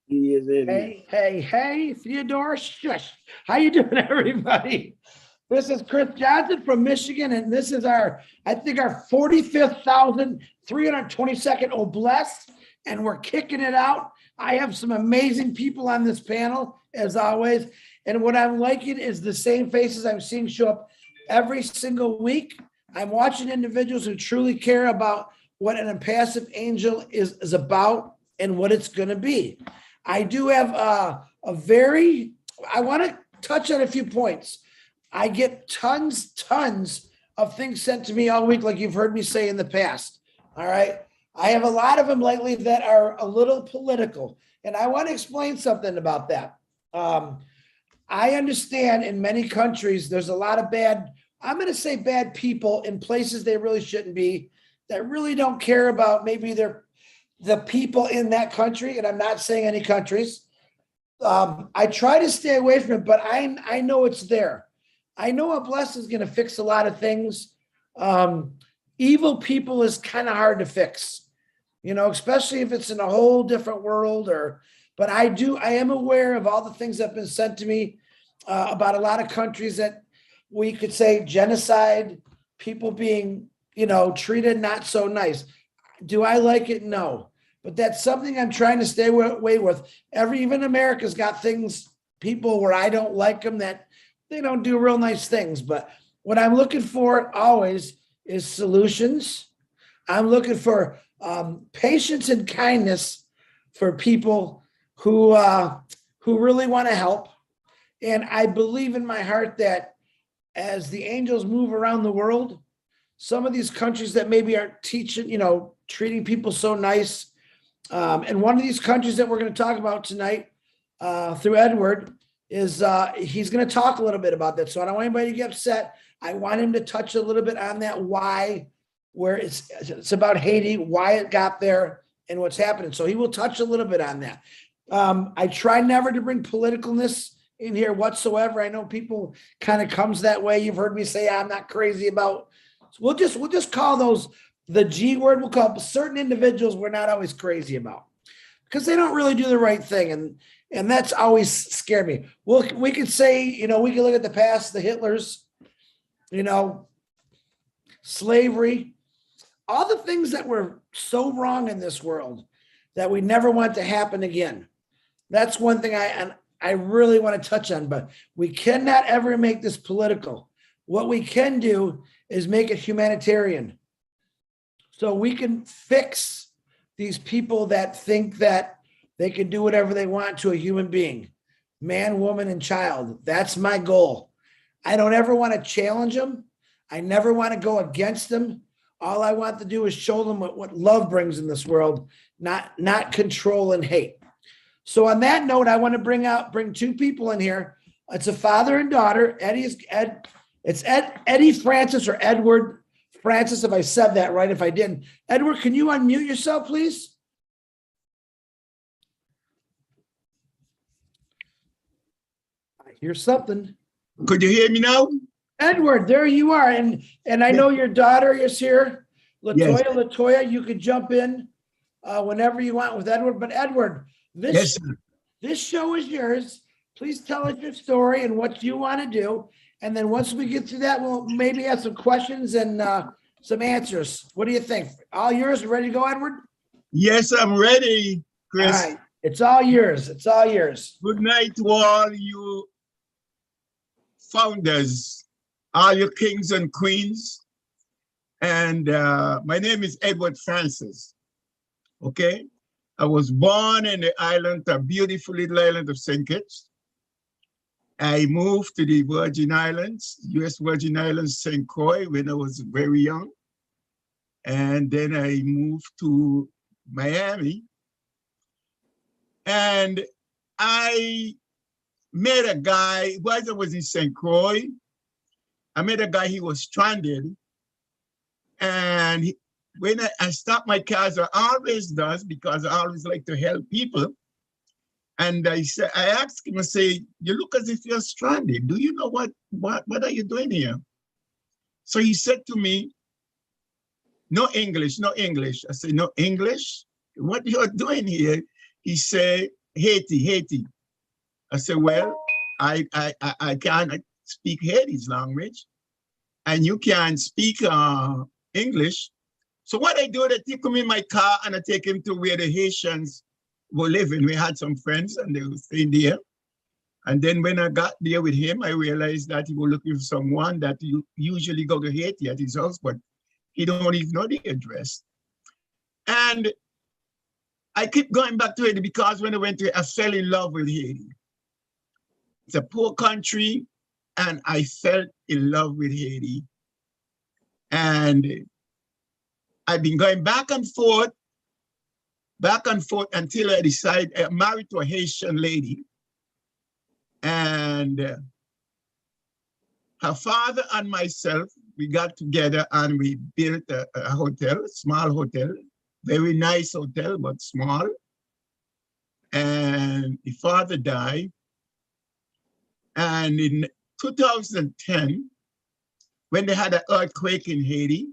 He is in. Hey, Theodore, shush. How you doing, everybody? This is Chris Johnson from Michigan, and this is I think our 45,322nd Oblast, and we're kicking it out. I have some amazing people on this panel, as always, and what I'm liking is the same faces I'm seeing show up every single week. I'm watching individuals who truly care about what an impassive angel is about and what it's going to be. I do have I want to touch on a few points. I get tons of things sent to me all week, like you've heard me say in the past. All right. I have a lot of them lately that are a little political, and I want to explain something about that. I understand in many countries, there's a lot of bad people in places they really shouldn't be, that really don't care about maybe the people in that country. And I'm not saying any countries. I try to stay away from it, but I know it's there. I know Oblast is going to fix a lot of things. Evil people is kind of hard to fix, especially if it's in a whole different world but I am aware of all the things that have been sent to me about a lot of countries that we could say genocide, people being, treated not so nice. Do I like it? No, but that's something I'm trying to stay away with. Even America's got people where I don't like them, that they don't do real nice things. But what I'm looking for always is solutions. I'm looking for patience and kindness for people who really want to help. And I believe in my heart that as the angels move around the world, some of these countries that maybe aren't treating people so nice. And one of these countries that we're going to talk about tonight through Edward is he's going to talk a little bit about that. So I don't want anybody to get upset. I want him to touch a little bit on that, where it's about Haiti, why it got there, and what's happening. So he will touch a little bit on that. I try never to bring politicalness in here whatsoever. I know people kind of comes that way. You've heard me say I'm not crazy about. So we'll just call those the G word. We'll call certain individuals we're not always crazy about because they don't really do the right thing, and that's always scared me. Well, we could say, we could look at the past, the Hitlers, slavery, all the things that were so wrong in this world that we never want to happen again. That's one thing I really want to touch on, but we cannot ever make this political. What we can do is make it humanitarian. So we can fix these people that think that they can do whatever they want to a human being, man, woman, and child. That's my goal. I don't ever want to challenge them. I never want to go against them. All I want to do is show them what love brings in this world, not control and hate. So on that note, I want to bring two people in here. It's a father and daughter. It's Eddie Francis or Edward Francis, if I said that right. If I didn't, Edward, can you unmute yourself, please? I hear something. Could you hear me now? Edward, there you are. And I know your daughter is here. Latoya, Yes. Latoya, you could jump in whenever you want with Edward. But Edward, this show is yours. Please tell us your story and what you want to do. And then once we get through that, we'll maybe have some questions and some answers. What do you think? All yours? Ready to go, Edward? Yes, I'm ready, Chris. All right. It's all yours. It's all yours. Good night to all you founders, all your kings and queens. And my name is Edward Francis. Okay. I was born in the island, a beautiful little island of St. Kitts. I moved to the Virgin Islands, US Virgin Islands, St. Croix, when I was very young. And then I moved to Miami. And I met a guy, while I was in St. Croix, I met a guy, he was stranded. And when I stopped my car, as I always does, because I always like to help people. And I asked him, I say, you look as if you're stranded. Do you know what are you doing here? So he said to me, no English, no English. I said, no English? What you're doing here? He said, Haiti, Haiti. I said, well, I can't speak Haiti's language, and you can't speak English. So what I do, I take him in my car and I take him to where the Haitians were living. We had some friends and they were staying there. And then when I got there with him, I realized that he was looking for someone that you usually go to Haiti at his house, but he don't even know the address. And I keep going back to Haiti because when I went to, I fell in love with Haiti. It's a poor country, and I fell in love with Haiti. And I've been going back and forth until I decided I'm married to a Haitian lady. And her father and myself, we got together and we built a hotel, a small hotel, very nice hotel, but small. And the father died. And in 2010, when they had an earthquake in Haiti,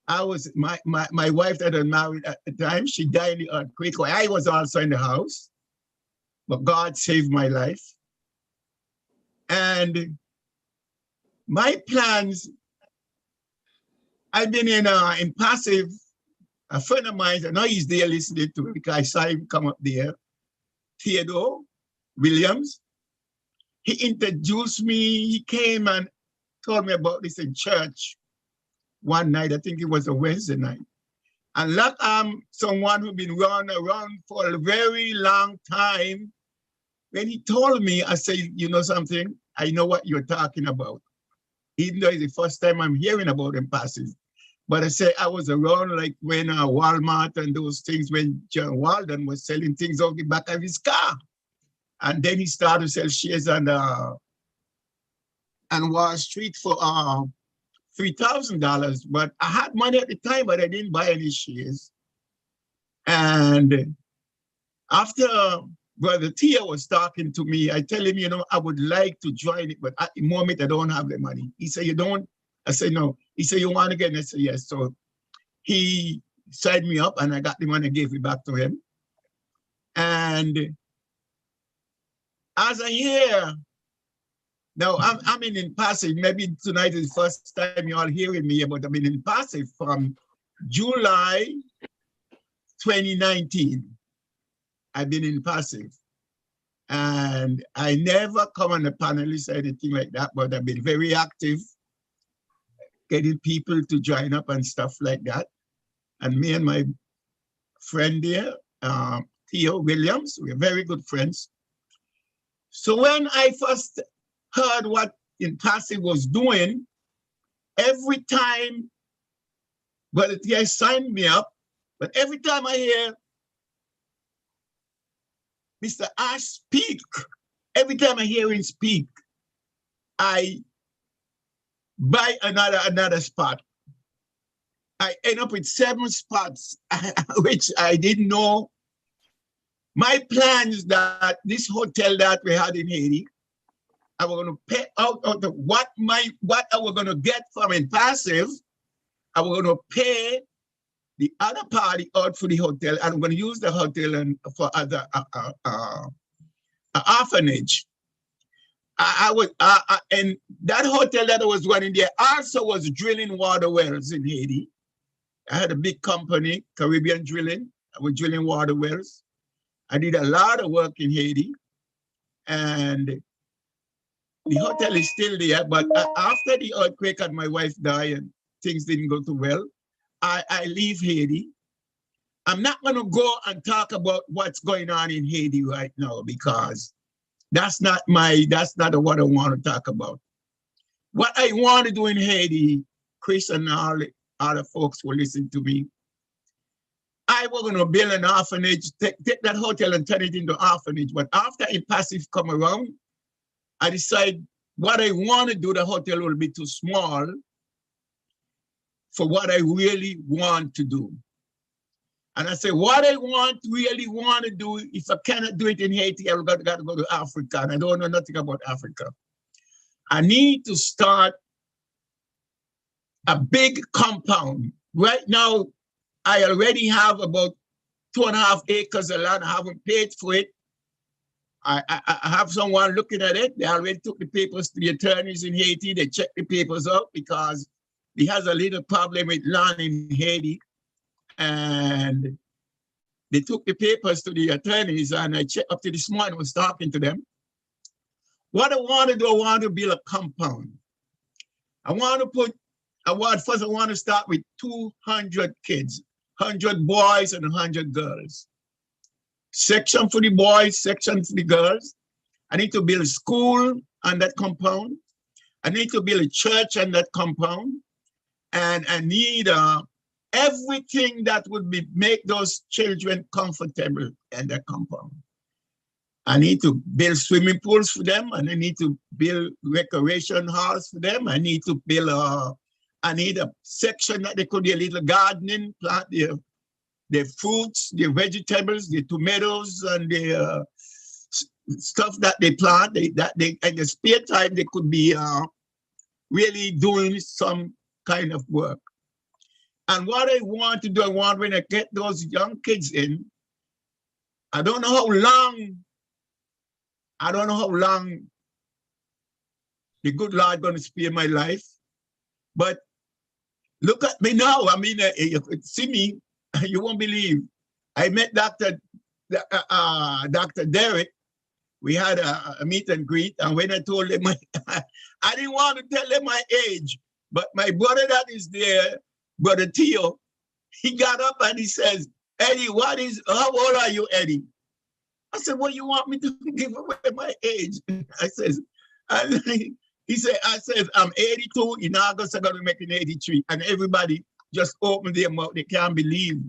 my wife that was married at the time, she died in the earthquake. I was also in the house, but God saved my life. And my plans, I've been in passive. A friend of mine, I know he's there listening to it because I saw him come up there, Theodore Williams. He introduced me, he came and told me about this in church one night. I think it was a Wednesday night. And like someone who's been running around for a very long time, when he told me, I said, you know something? I know what you're talking about. Even though it's the first time I'm hearing about Impassive. But I say I was around like when Walmart and those things, when John Walden was selling things out the back of his car. And then he started to sell shares on Wall Street for $3,000. But I had money at the time, but I didn't buy any shares. And after Brother Tia was talking to me, I tell him, you know, I would like to join it, but at the moment I don't have the money. He said, you don't? I said, no. He said, you want to get it? I said, yes. So he signed me up and I got the money and gave it back to him. And as I hear, now I'm in passive, maybe tonight is the first time you're all hearing me, but I'm in passive from July 2019. I've been in passive. And I never come on the panelist or anything like that, but I've been very active, getting people to join up and stuff like that. And me and my friend there, Theo Williams, we're very good friends. So when I first heard what Impassive was doing, every time, well, Theo signed me up, but every time I hear Mr. Ash speak, every time I hear him speak, I buy another spot. I end up with 7 spots, which I didn't know. My plan is that this hotel that we had in Haiti, I was going to pay out of what I was going to get from Impassive. I was going to pay the other party out for the hotel, and I'm going to use the hotel and for other orphanage. And that hotel that I was running there also was drilling water wells in Haiti. I had a big company, Caribbean Drilling. I was drilling water wells. I did a lot of work in Haiti, and the hotel is still there. But after the earthquake and my wife died and things didn't go too well, I leave Haiti. I'm not going to go and talk about what's going on in Haiti right now because that's not what I want to talk about. What I want to do in Haiti, Chris and all the other folks who listen to me, I was going to build an orphanage, take that hotel and turn it into an orphanage. But after Impassive come around, I decide what I want to do, the hotel will be too small for what I really want to do. And I say, what I really want to do, if I cannot do it in Haiti, I've got to go to Africa, and I don't know nothing about Africa. I need to start a big compound Right now, I already have about 2.5 acres of land. I haven't paid for it. I have someone looking at it. They already took the papers to the attorneys in Haiti. They checked the papers out because he has a little problem with land in Haiti. And they took the papers to the attorneys, and I checked up to this morning, was talking to them. What I want to do, I want to build a compound. I want to start with 200 kids, 100 boys and 100 girls. Section for the boys, section for the girls. I need to build a school on that compound. I need to build a church on that compound. And I need everything that would make those children comfortable in that compound. I need to build swimming pools for them, and I need to build recreation halls for them. I need to build I need a section that they could do a little gardening, plant their fruits, their vegetables, their tomatoes, and the stuff that they plant. That they in the spare time they could be really doing some kind of work. And what I want to do, I want when I get those young kids in, I don't know how long the good Lord going to spare my life, but look at me now. I mean, you could see me, you won't believe. I met Dr. Derek. We had a meet and greet, and when I told him, I didn't want to tell him my age, but my brother that is there, Brother Theo, he got up and he says, Eddie, how old are you, Eddie? I said, well, you want me to give away my age? I says, he said, I'm 82. In August, I'm going to make an 83. And everybody just opened their mouth. They can't believe.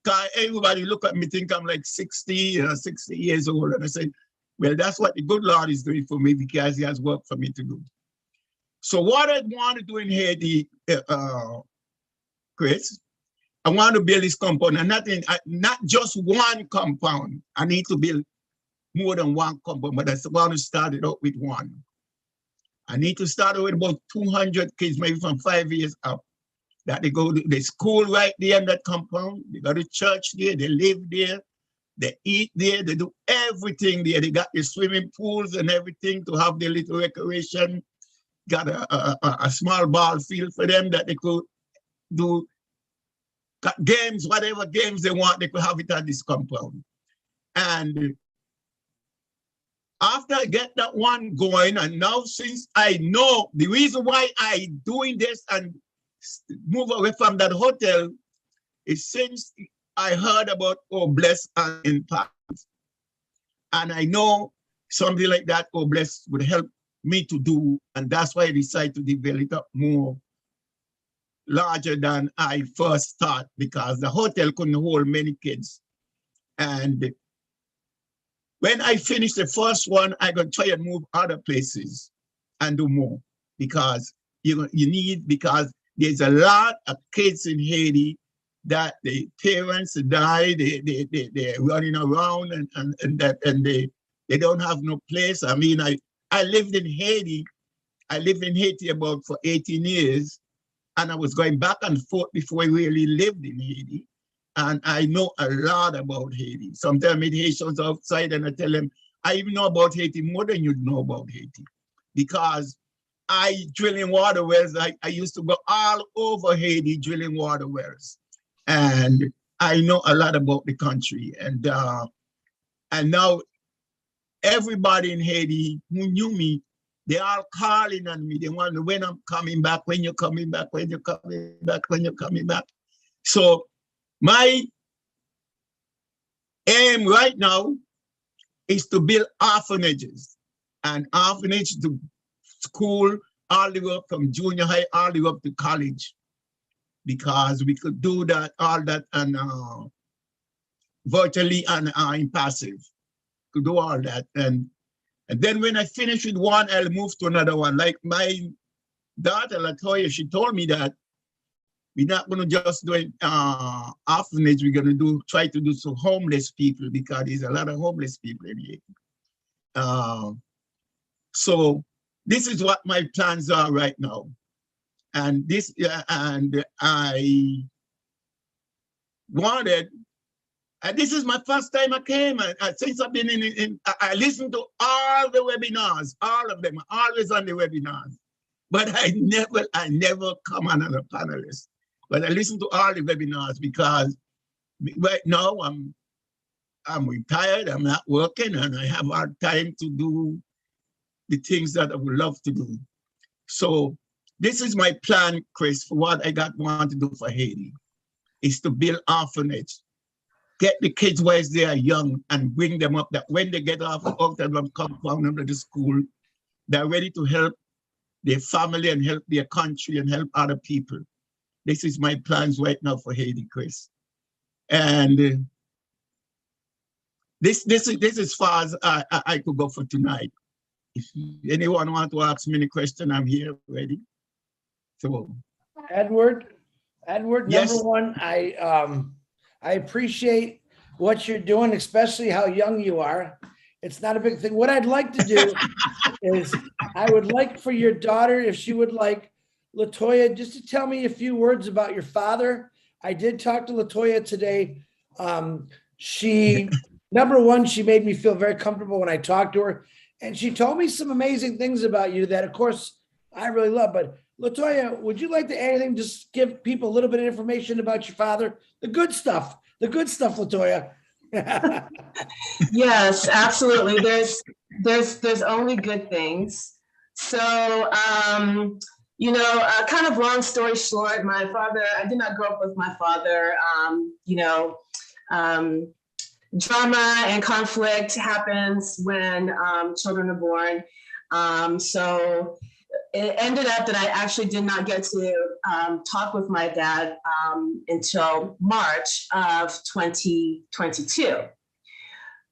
Because everybody look at me, think I'm like 60 years old. And I said, well, that's what the good Lord is doing for me because he has work for me to do. So what I want to do in Haiti, Chris, I want to build this compound, and not just one compound. I need to build more than one compound, but I want to start it out with one. I need to start with about 200 kids, maybe from 5 years up, that they go to the school right there in that compound. They go to church there, they live there, they eat there, they do everything there. They got the swimming pools and everything to have their little recreation. Got a small ball field for them that they could do games, whatever games they want, they could have it at this compound. And after I get that one going, and now since I know the reason why I doing this and move away from that hotel is since I heard about Bless and Impact. And I know something like that Bless would help me to do, and that's why I decided to develop it up more larger than I first thought, because the hotel couldn't hold many kids. And when I finish the first one, I'm going to try and move other places and do more, because because there's a lot of kids in Haiti that the parents die, they're running around and they don't have no place. I mean, I lived in Haiti. I lived in Haiti for 18 years. And I was going back and forth before I really lived in Haiti. And I know a lot about Haiti. Sometimes I meet Haitians outside and I tell them, I even know about Haiti more than you know about Haiti. Because I drilling water wells. I used to go all over Haiti drilling water wells. And I know a lot about the country. And now everybody in Haiti who knew me, they are calling on me. They wonder when I'm coming back, when you're coming back, when you're coming back, when you're coming back. So my aim right now is to build orphanages, and orphanage to school all the way up from junior high all the way up to college, because we could do that, all that, and virtually and in passive. Could do all that. And then when I finish with one, I'll move to another one. Like my daughter, Latoya, she told me that we're not going to just do an orphanage. We're going to try to do some homeless people, because there's a lot of homeless people in here. So this is what my plans are right now. And I wanted. And this is my first time I came. Since I've been I listened to all the webinars, all of them, always on the webinars. But I never come on as a panelist. But I listen to all the webinars because right now I'm retired, I'm not working, and I have hard time to do the things that I would love to do. So this is my plan, Chris, for what I want to do for Haiti, is to build orphanage, get the kids while they are young and bring them up that when they get out of the compound of the school, they're ready to help their family and help their country and help other people. This is my plans right now for Haiti, Chris. And this is as far as I could go for tonight. If anyone want to ask me any question, I'm here ready. So, Edward, yes. number one, I appreciate what you're doing, especially how young you are. It's not a big thing. What I'd like to do is I would like for your daughter, if she would like, Latoya, just to tell me a few words about your father. I did talk to Latoya today. Number one, she made me feel very comfortable when I talked to her. And she told me some amazing things about you that, of course, I really love. But Latoya, would you like to add anything? Just give people a little bit of information about your father. The good stuff, Latoya. Yes, absolutely. There's only good things. So, kind of long story short, my father, I did not grow up with my father. Drama and conflict happens when children are born. So it ended up that I actually did not get to talk with my dad until March of 2022.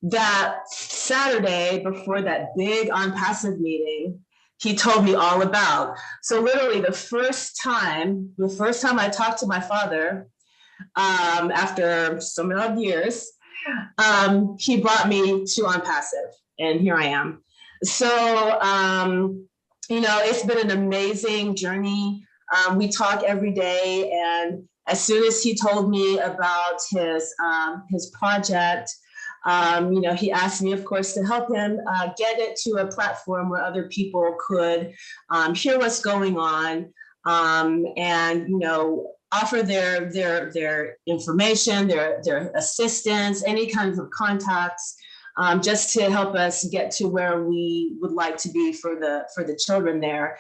That Saturday before that big On Passive meeting, he told me all about. So literally the first time I talked to my father after so many years, he brought me to On Passive, and here I am. So, it's been an amazing journey. We talk every day, and as soon as he told me about his project, he asked me, of course, to help him get it to a platform where other people could hear what's going on, and offer their information, their assistance, any kinds of contacts, just to help us get to where we would like to be for the children there.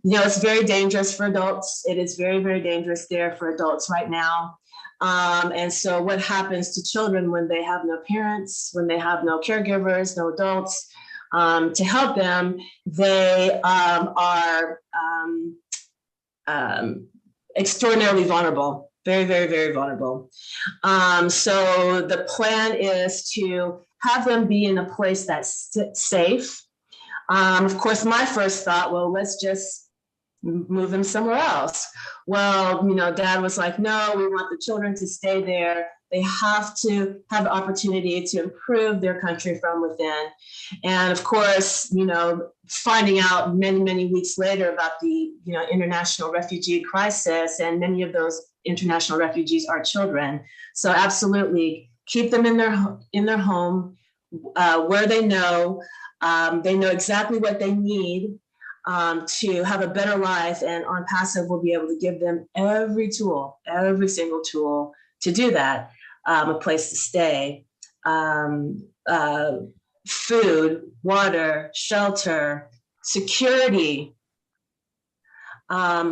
It's very dangerous for adults. It is very, very dangerous there for adults right now. And so what happens to children when they have no parents, when they have no caregivers, no adults to help them, they are extraordinarily vulnerable, very, very, very vulnerable. So the plan is to have them be in a place that's safe. Of course, my first thought, well, let's just move them somewhere else. Well, Dad was like, no, we want the children to stay there. They have to have the opportunity to improve their country from within. And of course, finding out many, many weeks later about the, international refugee crisis, and many of those international refugees are children. So absolutely keep them in their home, where they know exactly what they need to have a better life, and On Passive will be able to give them every single tool to do that. A place to stay, food, water, shelter, security,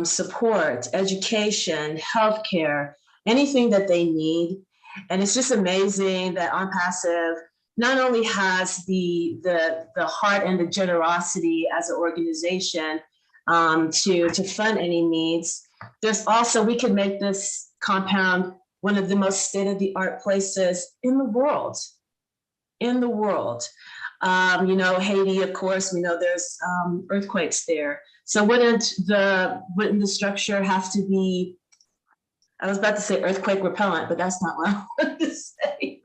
support, education, healthcare, anything that they need. And it's just amazing that On Passive not only has the heart and the generosity as an organization to fund any needs. There's also, we can make this compound one of the most state-of-the-art places in the world. Haiti, of course, we know there's earthquakes there. So wouldn't the structure have to be, I was about to say earthquake repellent, but that's not what I wanted to say.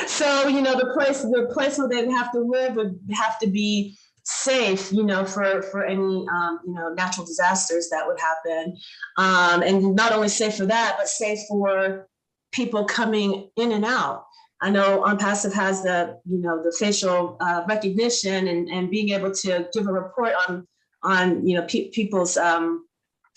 So the place where they would have to live would have to be safe, for any, natural disasters that would happen. And not only safe for that, but safe for people coming in and out. I know OnPassive has the facial recognition and being able to give a report on people's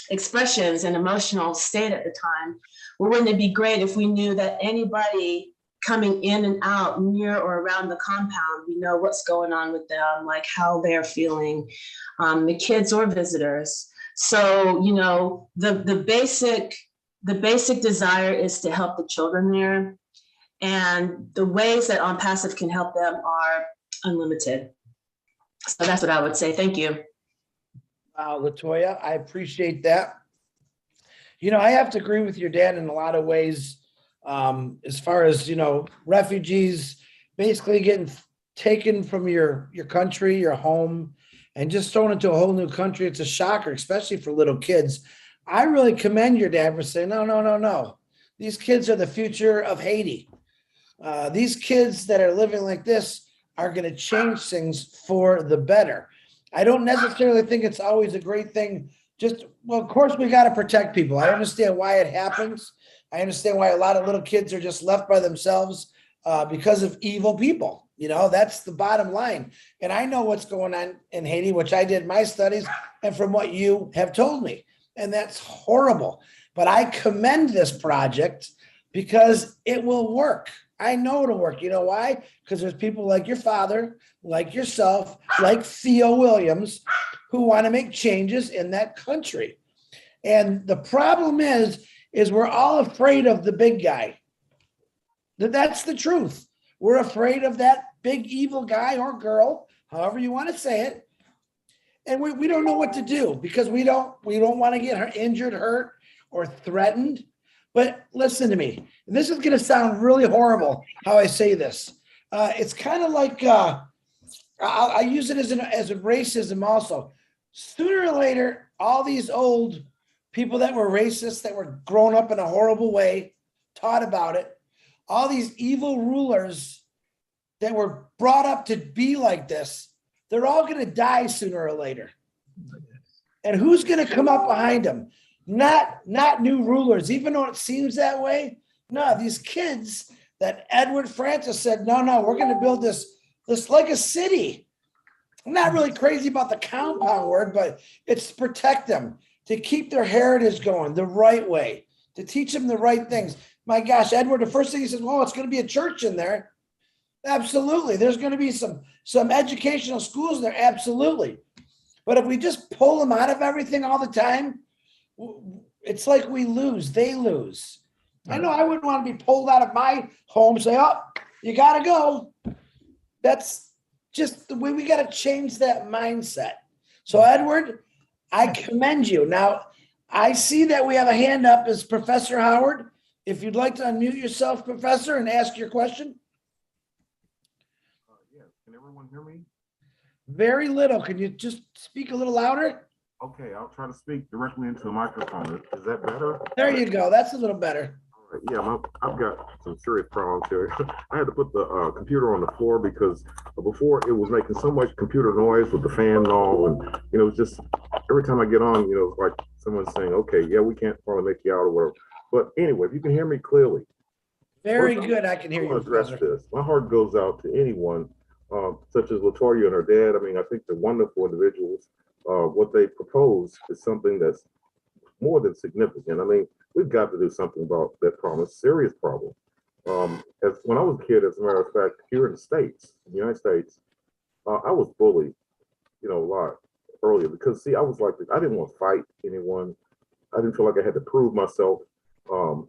expressions and emotional state at the time. Well, wouldn't it be great if we knew that anybody coming in and out near or around the compound, we know what's going on with them, like how they're feeling, the kids or visitors. So, the basic desire is to help the children there. And the ways that OnPassive can help them are unlimited. So that's what I would say. Thank you. Latoya, I appreciate that. I have to agree with your dad in a lot of ways, as far as, refugees basically getting taken from your country, your home, and just thrown into a whole new country. It's a shocker, especially for little kids. I really commend your dad for saying, no. These kids are the future of Haiti. These kids that are living like this are going to change things for the better. I don't necessarily think it's always a great thing. Of course, we got to protect people. I understand why it happens. I understand why a lot of little kids are just left by themselves because of evil people. That's the bottom line. And I know what's going on in Haiti, which I did my studies and from what you have told me. And that's horrible. But I commend this project because it will work. I know it'll work. You know why? Because there's people like your father, like yourself, like Theo Williams, who want to make changes in that country. And the problem is we're all afraid of the big guy. That's the truth. We're afraid of that big evil guy or girl, however you want to say it. And we don't know what to do because we don't want to get injured, hurt, or threatened. But listen to me. This is going to sound really horrible how I say this. It's kind of like I use it as a racism also. Sooner or later, all these old people that were racist, that were grown up in a horrible way, taught about it, all these evil rulers that were brought up to be like this, they're all going to die sooner or later. And who's going to come up behind them? Not new rulers, even though it seems that way. No, these kids that Edward Francis said, no, we're going to build this like a city. I'm not really crazy about the compound word, but it's to protect them, to keep their heritage going the right way, to teach them the right things. My gosh, Edward, the first thing he says, it's going to be a church in there. Absolutely. There's going to be some educational schools there. Absolutely. But if we just pull them out of everything all the time, it's like we lose, they lose. I know I wouldn't want to be pulled out of my home, say, you got to go. That's just the way we got to change that mindset. So, Edward, I commend you. Now, I see that we have a hand up as Professor Howard. If you'd like to unmute yourself, Professor, and ask your question. Yeah, can everyone hear me? Very little. Can you just speak a little louder? Okay, I'll try to speak directly into the microphone. Is that better? There you go. That's a little better. All right. Yeah, I've got some serious problems here. I had to put the computer on the floor because before it was making so much computer noise with the fan and all, and it was just every time I get on, it's like someone's saying, "Okay, yeah, we can't probably make you out or whatever." But anyway, if you can hear me clearly, very good. I can hear you. Address this. My heart goes out to anyone such as Latoya and her dad. I mean, I think they're wonderful individuals. What they propose is something that's more than significant. I mean, we've got to do something about that problem. It's a serious problem. As when I was a kid, as a matter of fact, here in the United States, I was bullied, a lot earlier because I was like, I didn't want to fight anyone. I didn't feel like I had to prove myself, to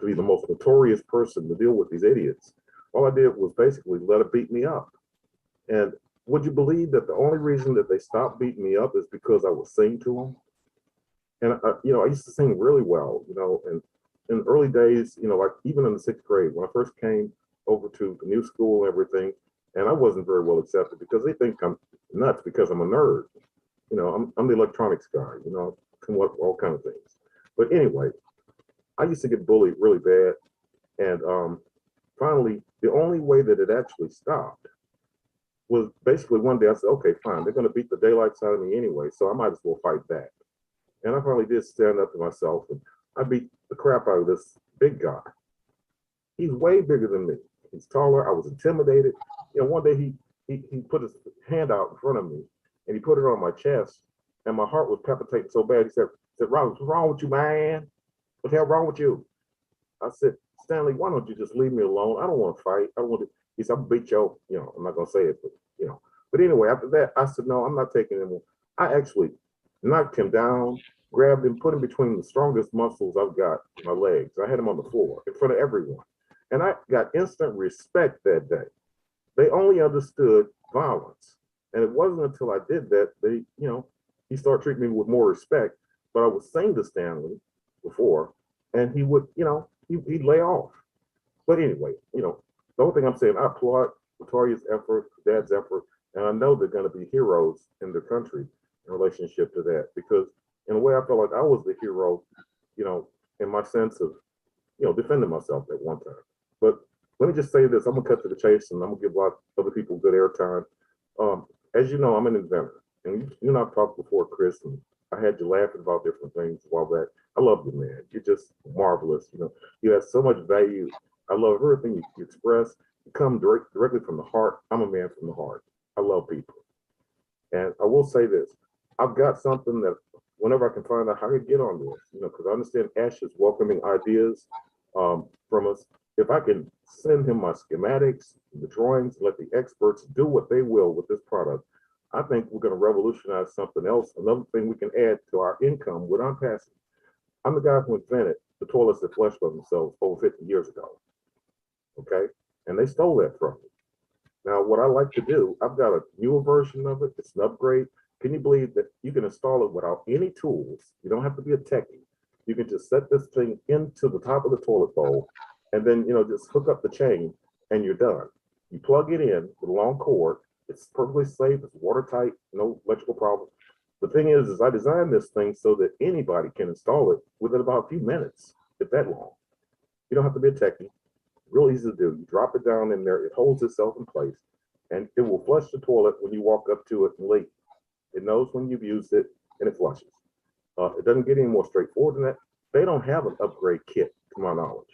be the most notorious person to deal with these idiots. All I did was basically let it beat me up. And would you believe that the only reason that they stopped beating me up is because I would sing to them? And, I used to sing really well, and in the early days, like even in the 6th grade, when I first came over to the new school and everything, and I wasn't very well accepted because they think I'm nuts because I'm a nerd. I'm the electronics guy, all kinds of things. But anyway, I used to get bullied really bad. And finally, the only way that it actually stopped was basically one day I said, okay, fine, they're going to beat the daylights out of me anyway, so I might as well fight back. And I finally did stand up to myself, and I beat the crap out of this big guy. He's way bigger than me. He's taller. I was intimidated. You know, one day he put his hand out in front of me, and he put it on my chest, and my heart was palpitating so bad. He said, Robert, what's wrong with you, man? What the hell wrong with you? I said, Stanley, why don't you just leave me alone? I don't want to fight. I don't want to. He said, I'm gonna beat you. You know, I'm not gonna say it, but you know. But anyway, after that, I said, no, I'm not taking him. I actually knocked him down, grabbed him, put him between the strongest muscles I've got in my legs. I had him on the floor in front of everyone. And I got instant respect that day. They only understood violence. And it wasn't until I did that, he started treating me with more respect. But I was saying to Stanley before, and he would, he'd lay off. But anyway, the only thing I'm saying, I applaud Victoria's effort, Dad's effort, and I know they're going to be heroes in the country in relationship to that. Because in a way, I felt like I was the hero, in my sense of, defending myself at one time. But let me just say this, I'm gonna cut to the chase and I'm gonna give a lot of other people good airtime. As you know, I'm an inventor. And you and I've talked before, Chris, and I had you laughing about different things a while back. I love you, man. You're just marvelous. You have so much value. I love everything you express. You come directly from the heart. I'm a man from the heart. I love people. And I will say this, I've got something that whenever I can find out how to get on this, because I understand Ash is welcoming ideas from us. If I can send him my schematics, the drawings, let the experts do what they will with this product, I think we're going to revolutionize something else. Another thing we can add to our income without passing. I'm the guy who invented the toilets that flush by themselves over 50 years ago. Okay? And they stole that from me. Now, what I like to do, I've got a newer version of it. It's an upgrade. Can you believe that you can install it without any tools? You don't have to be a techie. You can just set this thing into the top of the toilet bowl and then, just hook up the chain and you're done. You plug it in with a long cord. It's perfectly safe. It's watertight, no electrical problem. The thing is I designed this thing so that anybody can install it within about a few minutes, if that long. You don't have to be a techie. Real easy to do. You drop it down in there. It holds itself in place and it will flush the toilet when you walk up to it and leave. It knows when you've used it and it flushes. It doesn't get any more straightforward than that. They don't have an upgrade kit, to my knowledge.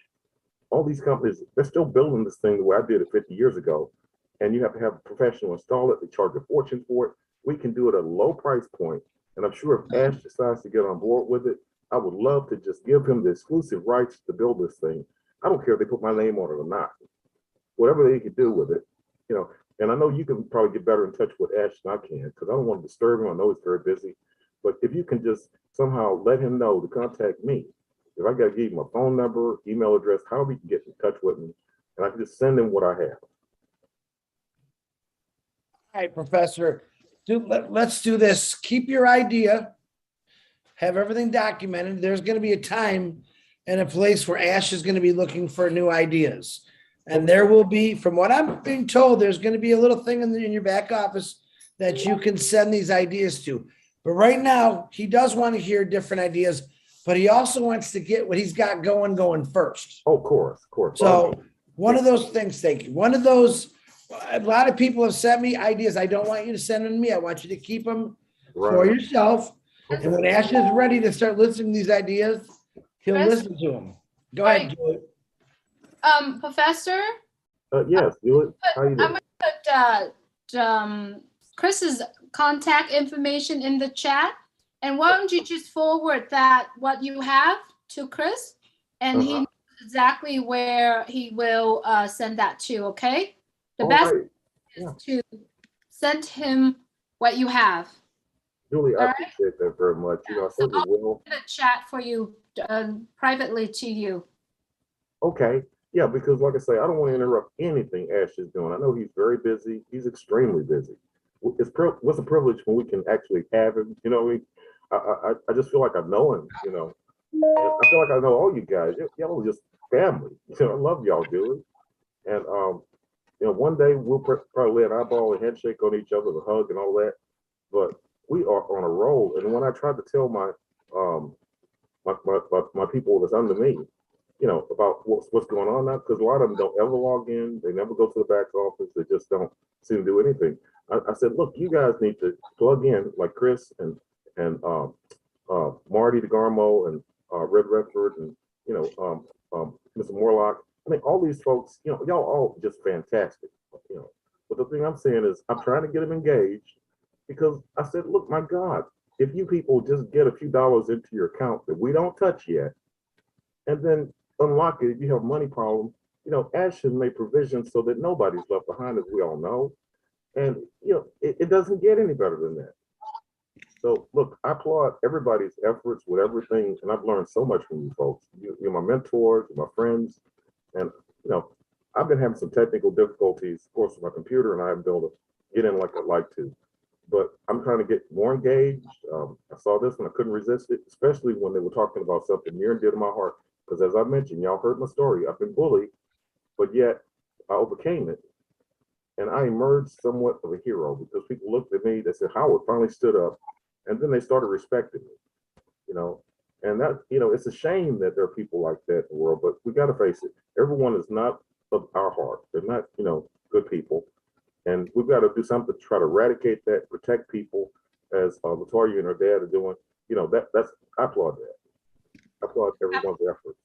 All these companies, they're still building this thing the way I did it 50 years ago. And you have to have a professional install it. They charge a fortune for it. We can do it at a low price point. And I'm sure if Ash decides to get on board with it, I would love to just give him the exclusive rights to build this thing. I don't care if they put my name on it or not. Whatever they can do with it, And I know you can probably get better in touch with Ash than I can, because I don't want to disturb him. I know he's very busy. But if you can just somehow let him know to contact me, if I got to give him a phone number, email address, however you can get in touch with me, and I can just send him what I have. All right, Professor, let's do this. Keep your idea, have everything documented. There's going to be a time and a place where Ash is going to be looking for new ideas. And there will be, from what I'm being told, there's going to be a little thing in your back office that you can send these ideas to. But right now, he does want to hear different ideas, but he also wants to get what he's got going first. Oh, of course. So one of those things, thank you. One of those, a lot of people have sent me ideas. I don't want you to send them to me. I want you to keep them for yourself. Okay. And when Ash is ready to start listening to these ideas, he'll listen to them. Go ahead, Julie. Professor? Yes, Julie. How you doing? I'm gonna put Chris's contact information in the chat. And why don't you just forward what you have to Chris, and he knows exactly where he will send that to, okay? The best is to send him what you have. Julie, I appreciate that very much. I certainly will. I'll chat for you privately to you. Okay. Yeah, because like I say, I don't want to interrupt anything Ash is doing. I know he's very busy. He's extremely busy. What's a privilege when we can actually have him? I just feel like I know him. And I feel like I know all you guys. Y'all are just family. I love y'all, Julie. And one day we'll probably lay an eyeball and handshake on each other, a hug and all that. But we are on a roll. And when I tried to tell my people that's under me, about what's going on now, because a lot of them don't ever log in. They never go to the back office. They just don't seem to do anything. I said, look, you guys need to plug in like Chris and Marty DeGarmo and Red Redford and Mr. Morlock. I mean, all these folks, y'all all just fantastic. But the thing I'm saying is, I'm trying to get them engaged because I said, look, my God, if you people just get a few dollars into your account that we don't touch yet, and then unlock it, if you have a money problem, Ashton made provisions so that nobody's left behind, as we all know. And, it doesn't get any better than that. So look, I applaud everybody's efforts with everything. And I've learned so much from you folks. You're my mentors, you're my friends. And, I've been having some technical difficulties, of course, with my computer, and I haven't been able to get in like I'd like to. But I'm trying to get more engaged. I saw this and I couldn't resist it, especially when they were talking about something near and dear to my heart. Because as I mentioned, y'all heard my story. I've been bullied, but yet I overcame it. And I emerged somewhat of a hero because people looked at me, they said, Howard finally stood up. And then they started respecting me, And that, it's a shame that there are people like that in the world, but we got to face it. Everyone is not of our heart. They're not, good people. And we've got to do something to try to eradicate that, protect people, as Latoya and her dad are doing. I applaud that. I applaud everyone's efforts.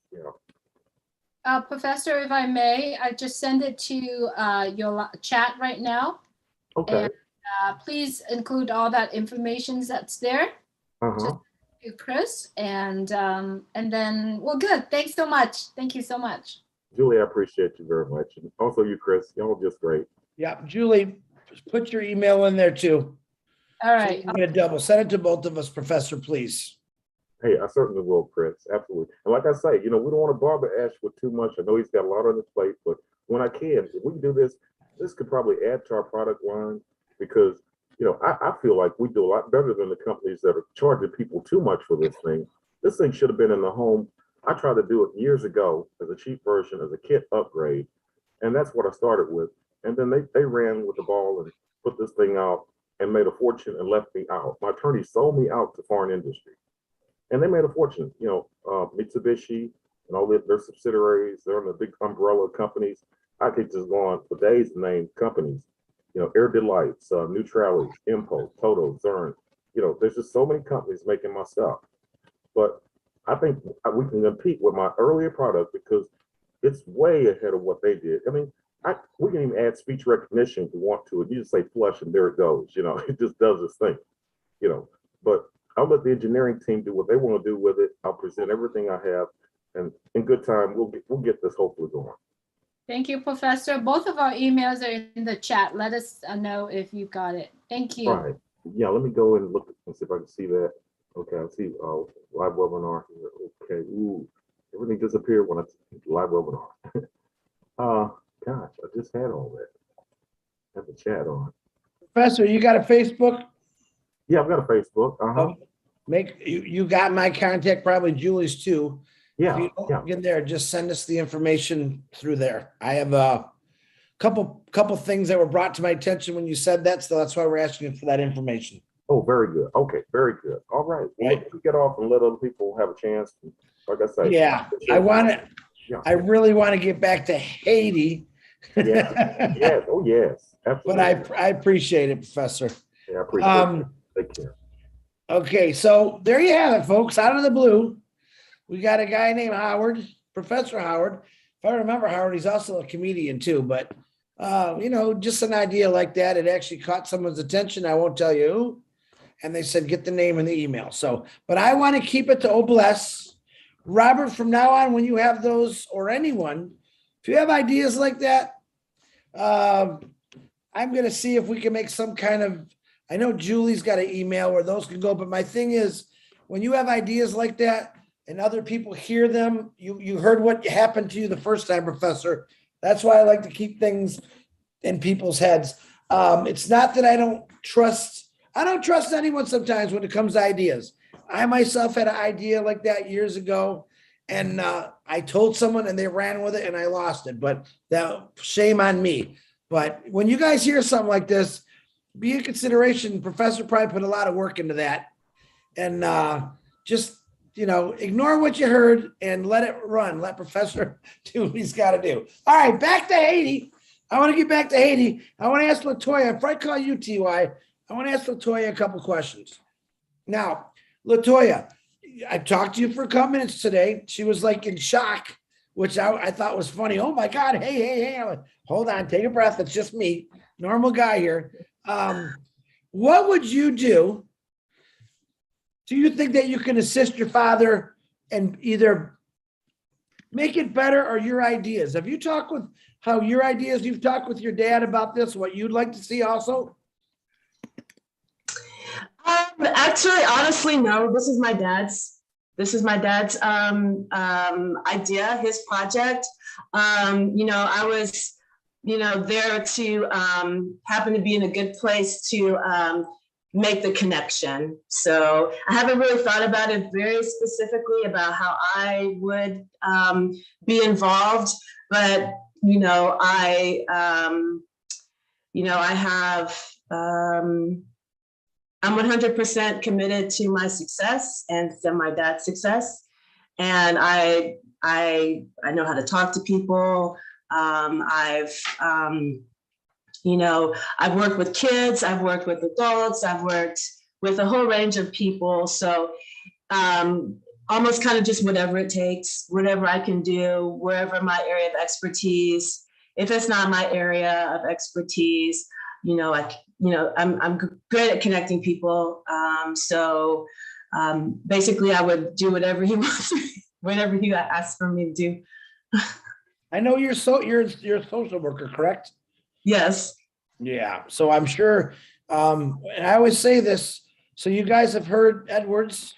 Professor, if I may, I just send it to your chat right now. Okay. And please include all that information that's there to Chris, and then good. Thanks so much. Thank you so much. Julie, I appreciate you very much. And also you, Chris, y'all are just great. Yeah, Julie, just put your email in there too. All right. I'm gonna double send it to both of us, Professor, please. Hey, I certainly will, Chris. Absolutely. And like I say, we don't want to bother Ash with too much. I know he's got a lot on his plate, but when I can, if we can do this could probably add to our product line because, I feel like we do a lot better than the companies that are charging people too much for this thing. This thing should have been in the home. I tried to do it years ago as a cheap version, as a kit upgrade. And that's what I started with. And then they ran with the ball and put this thing out and made a fortune and left me out. My attorneys sold me out to foreign industry. And they made a fortune, Mitsubishi and all their subsidiaries. They're in the big umbrella companies. I could just go on for days to name companies, Air Delights, Neutralis, Impo, Toto, Zern. There's just so many companies making my stuff. But I think we can compete with my earlier product because it's way ahead of what they did. I mean, we can even add speech recognition if we want to. You just say flush and there it goes. It just does its thing. But I'll let the engineering team do what they want to do with it. I'll present everything I have, and in good time, we'll get this hopefully going. Thank you, Professor. Both of our emails are in the chat. Let us know if you got it. Thank you. Right. Yeah, let me go and look and see if I can see that. Okay, I see live webinar here. Okay. Ooh, everything disappeared when I live webinar. Gosh, I just had all that. I have the chat on. Professor, you got a Facebook? Yeah, I've got a Facebook. You got my contact, probably Julie's too. Yeah, If you don't yeah. get there, just send us the information through there. I have a couple things that were brought to my attention when you said that, so that's why we're asking for that information. Oh, very good. Okay, very good. All right. Well, Right. let's get off and let other people have a chance. Like I say. Yeah, I really want to get back to Haiti. Yeah. Yes. Oh, yes. But Absolutely. I appreciate it, Professor. Yeah, I appreciate it. Take care. Okay, so there you have it, folks. Out of the blue, we got a guy named Howard, Professor Howard. If I remember Howard, he's also a comedian too, but just an idea like that. It actually caught someone's attention. I won't tell you who. And they said, get the name in the email. So, but I want to keep it to Obless. Robert, from now on, when you have those, or anyone, if you have ideas like that, I'm going to see if we can make some kind of, I know Julie's got an email where those can go, but my thing is, when you have ideas like that and other people hear them, you heard what happened to you the first time, Professor. That's why I like to keep things in people's heads. It's not that I don't trust anyone sometimes when it comes to ideas. I myself had an idea like that years ago, and I told someone and they ran with it and I lost it, but that shame on me. But when you guys hear something like this, be in consideration. Professor probably put a lot of work into that, and just ignore what you heard and let it run. Let Professor do what he's got to do. All right, back to Haiti. I want to get back to Haiti. I want to ask LaToya, if I call you TY, I want to ask LaToya a couple questions. Now, LaToya, I talked to you for a couple minutes today. She was like in shock, which I thought was funny. Oh my God, hey. I'm like, hold on, take a breath. It's just me, normal guy here. What would you do? Do you think that you can assist your father and either make it better or your ideas? Have you talked with how your ideas, you've talked with your dad about this, what you'd like to see also? Actually, honestly, no. This is my dad's idea, his project. I was, there to happen to be in a good place to make the connection. So I haven't really thought about it very specifically about how I would be involved, but I'm 100% committed to my success and to my dad's success. And I know how to talk to people. I've worked with kids, I've worked with adults, I've worked with a whole range of people. So almost kind of just whatever it takes, whatever I can do, wherever my area of expertise. If it's not my area of expertise, I'm great at connecting people. So basically I would do whatever he wants, whatever he asks for me to do. I know you're a social worker, correct? Yes. Yeah. So I'm sure, and I always say this, so you guys have heard Edwards.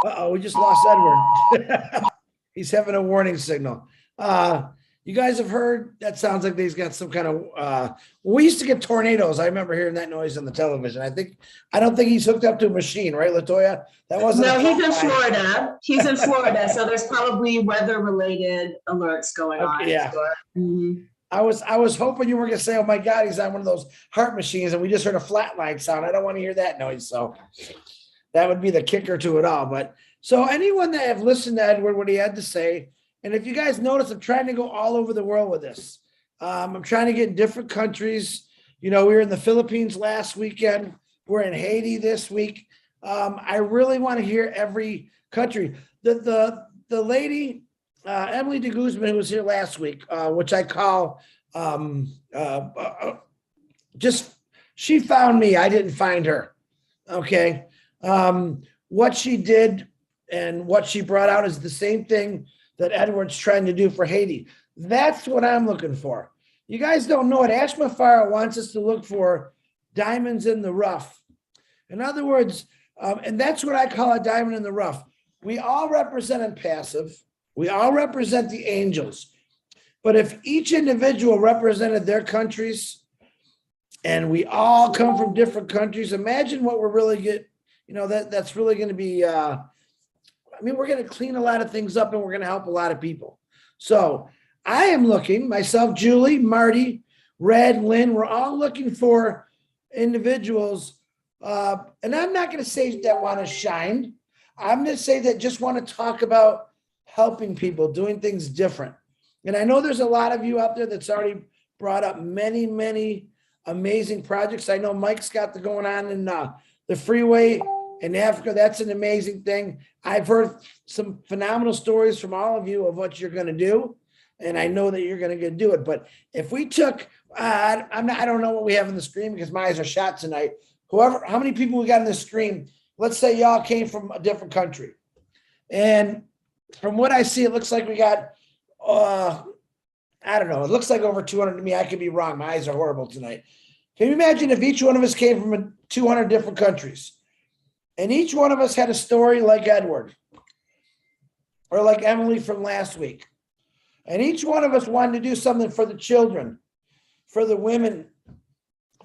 Uh-oh, we just lost Edward. He's having a warning signal. You guys have heard, that sounds like he's got some kind of, we used to get tornadoes. I remember hearing that noise on the television. I don't think he's hooked up to a machine, right, LaToya? That wasn't. No, he's in Florida. He's in Florida. So there's probably weather related alerts going on. Yeah. Mm-hmm. I was hoping you were going to say, oh my God, he's on one of those heart machines and we just heard a flatline sound. I don't want to hear that noise. So that would be the kicker to it all. But so anyone that have listened to Edward, what he had to say, and if you guys notice, I'm trying to go all over the world with this. I'm trying to get in different countries. We were in the Philippines last weekend. We're in Haiti this week. I really want to hear every country. The lady, Emily de Guzman, who was here last week, which I call she found me. I didn't find her. Okay. What she did and what she brought out is the same thing that Edward's trying to do for Haiti. That's what I'm looking for. You guys don't know it. Ashma Farah wants us to look for diamonds in the rough. In other words, and that's what I call a diamond in the rough. We all represent a passive. We all represent the angels. But if each individual represented their countries and we all come from different countries, imagine what we're really get, that's really going to be, we're going to clean a lot of things up and we're going to help a lot of people. So I am looking, myself, Julie, Marty, Red, Lynn, we're all looking for individuals. And I'm not going to say that want to shine. I'm going to say that just want to talk about helping people, doing things different. And I know there's a lot of you out there that's already brought up many, many amazing projects. I know Mike's got the going on in the freeway in Africa. That's an amazing thing. I've heard some phenomenal stories from all of you of what you're going to do. And I know that you're going to do it. But if we took, I don't know what we have in the screen because my eyes are shot tonight. How many people we got in the screen? Let's say y'all came from a different country. And from what I see, it looks like we got, I don't know. It looks like over 200 to me. I could be wrong. My eyes are horrible tonight. Can you imagine if each one of us came from 200 different countries and each one of us had a story like Edward or like Emily from last week, and each one of us wanted to do something for the children, for the women,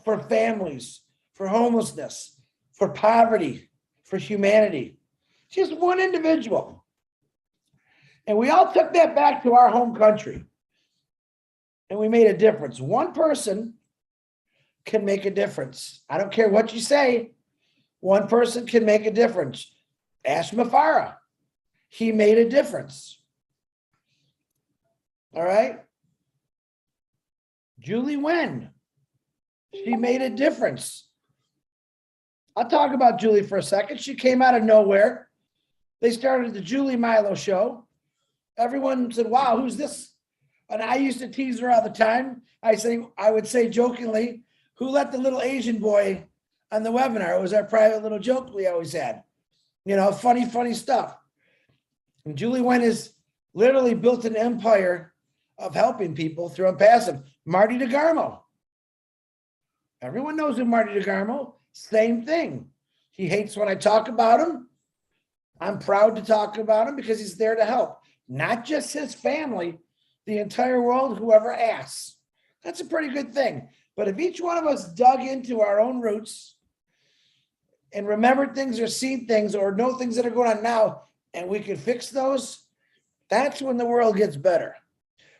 for families, for homelessness, for poverty, for humanity, just one individual. And we all took that back to our home country and we made a difference. One person can make a difference. I don't care what you say. One person can make a difference. Ashma Farah, he made a difference. All right. Julie Wen, she made a difference. I'll talk about Julie for a second. She came out of nowhere. They started the Julie Milo show. Everyone said, wow, who's this? And I used to tease her all the time. I would say jokingly, who let the little Asian boy on the webinar? It was our private little joke we always had. You know, funny stuff. And Julie Wen has literally built an empire of helping people through Impassive. Marty DeGarmo. Everyone knows who Marty DeGarmo. Same thing. He hates when I talk about him. I'm proud to talk about him because he's there to help. Not just his family, the entire world, whoever asks. That's a pretty good thing. But if each one of us dug into our own roots and remembered things or seen things or know things that are going on now, and we could fix those, that's when the world gets better.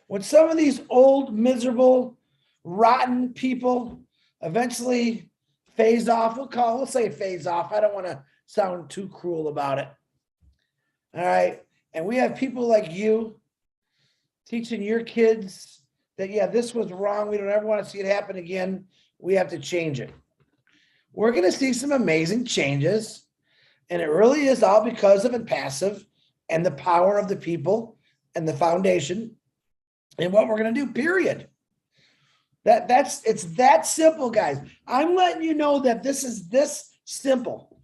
When some of these old, miserable, rotten people eventually phase off, we'll say phase off. I don't want to sound too cruel about it. All right. And we have people like you teaching your kids that, yeah, this was wrong. We don't ever want to see it happen again. We have to change it. We're going to see some amazing changes. And it really is all because of Impassive and the power of the people and the foundation and what we're going to do, period. It's that simple, guys. I'm letting you know that this is this simple.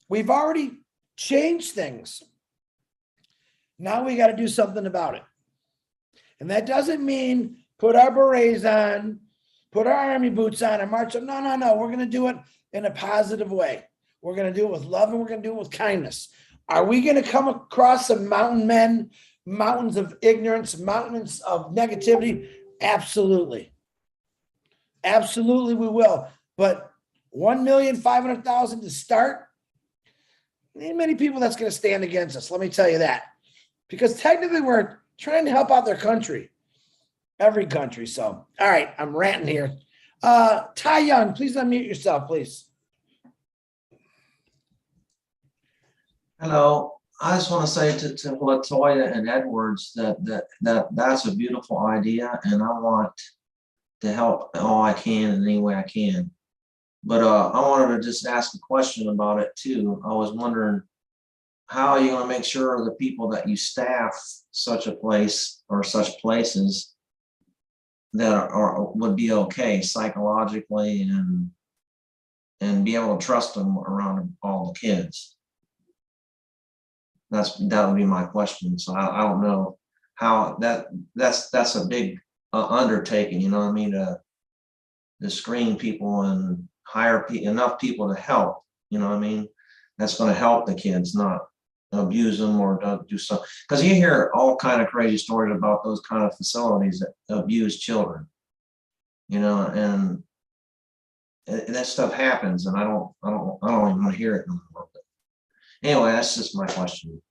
We've already changed things. Now we got to do something about it. And that doesn't mean put our berets on, put our army boots on and march. No. We're going to do it in a positive way. We're going to do it with love and we're going to do it with kindness. Are we going to come across some mountain men, mountains of ignorance, mountains of negativity? Absolutely. Absolutely we will. But 1,500,000 to start, ain't many people that's going to stand against us. Let me tell you that. Because technically we're trying to help out their country. Every country. So, all right, I'm ranting here. Ty Young, please unmute yourself, please. Hello. I just want to say to Latoya and Edwards that's a beautiful idea, and I want to help all I can in any way I can. But I wanted to just ask a question about it too. I was wondering, how are you going to make sure the people that you staff such a place or such places that would be okay psychologically and be able to trust them around all the kids? That would be my question. So I don't know how that's a big undertaking, you know what I mean, to screen people and hire enough people to help, you know what I mean, that's going to help the kids, not abuse them or do something. Because you hear all kind of crazy stories about those kind of facilities that abuse children, you know, and that stuff happens, and I don't even want to hear it anymore. But anyway, that's just my question.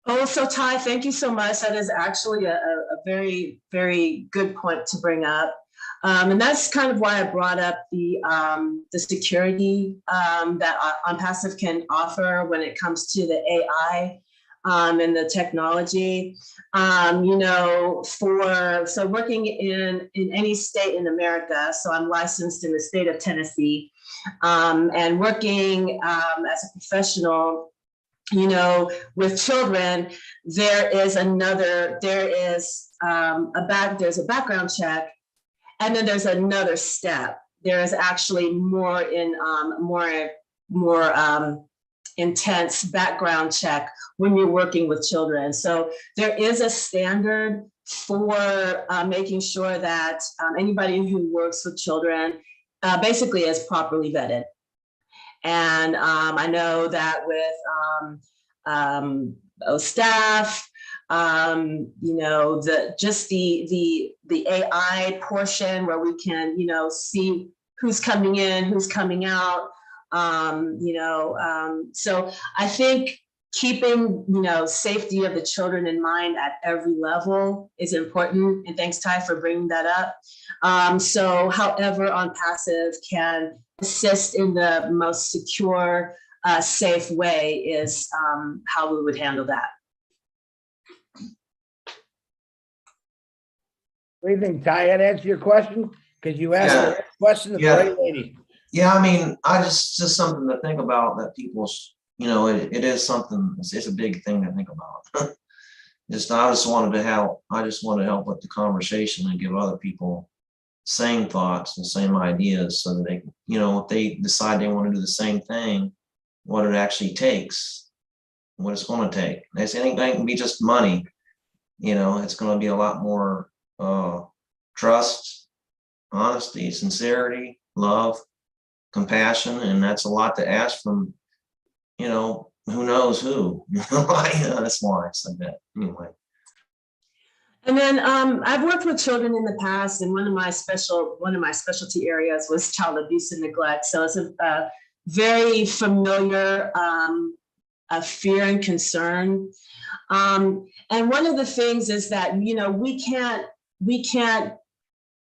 Oh, so Ty, thank you so much. That is actually a very, very good point to bring up. And that's kind of why I brought up the security that Impassive can offer when it comes to the AI and the technology. You know, so working in any state in America, so I'm licensed in the state of Tennessee, and working as a professional, you know, with children, there's a background check, and then there's another step. There is actually more intense background check when you're working with children. So there is a standard for making sure that anybody who works with children basically is properly vetted. And I know that with staff, you know, the AI portion where we can, you know, see who's coming in, who's coming out, you know, so I think keeping, you know, safety of the children in mind at every level is important. And thanks, Ty, for bringing that up. So however Impassive can assist in the most secure safe way is how we would handle that. What do you think, Ty? That answer your question? Because you asked Yeah. the right question to the Yeah. right lady. Yeah, I mean, I just something to think about that people's, it is something, it's a big thing to think about. I just wanted to help with the conversation and give other people same thoughts and same ideas so that they, if they decide they want to do the same thing, what it actually takes, what it's going to take. It's anything can be just money, it's going to be a lot more trust, honesty, sincerity, love, compassion, and that's a lot to ask from, who knows who. That's why I said that anyway. And then I've worked with children in the past, and one of my specialty areas was child abuse and neglect. So it's a very familiar fear and concern. And one of the things is that we can't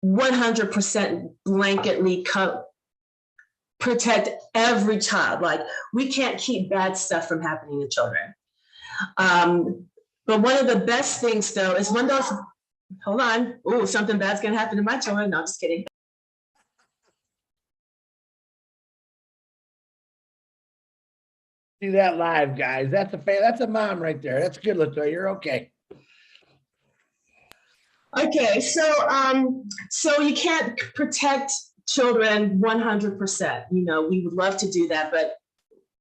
100% blanketly protect every child. Like, we can't keep bad stuff from happening to children. But one of the best things, though, is when those, hold on, oh, something bad's gonna happen to my children. No, I'm just kidding. Do that live, guys. That's a mom right there. That's good, Latoya. You're okay. Okay, so you can't protect children 100%. We would love to do that, but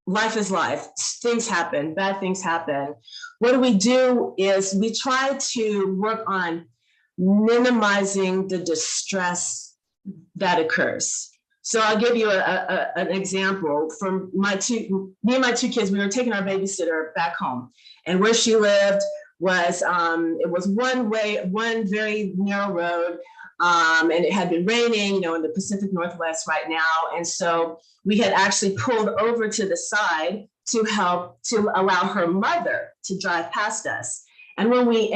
life is life. Things happen, bad things happen. What we do is we try to work on minimizing the distress that occurs. So I'll give you an example from me and my two kids. We were taking our babysitter back home, and where she lived was it was one very narrow road, and it had been raining, in the Pacific Northwest right now, and so we had actually pulled over to the side to allow her mother to drive past us. And when we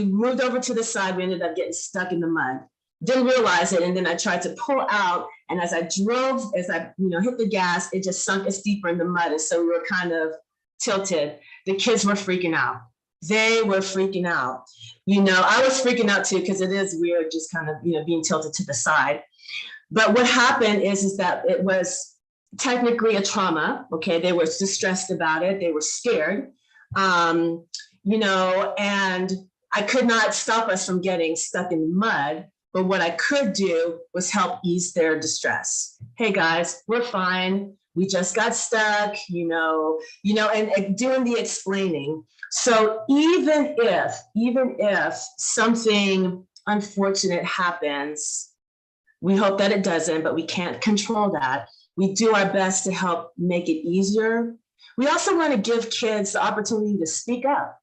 moved over to the side, we ended up getting stuck in the mud. Didn't realize it, and then I tried to pull out, and as I hit the gas, it just sunk us deeper in the mud, and so we were kind of tilted. The kids were freaking out. They were freaking out. I was freaking out too, because it is weird just kind of, being tilted to the side. But what happened is that it was technically a trauma. Okay, they were distressed about it. They were scared, and I could not stop us from getting stuck in the mud. But what I could do was help ease their distress. Hey guys, we're fine. We just got stuck, and doing the explaining. So even if something unfortunate happens, we hope that it doesn't, but we can't control that. We do our best to help make it easier. We also want to give kids the opportunity to speak up.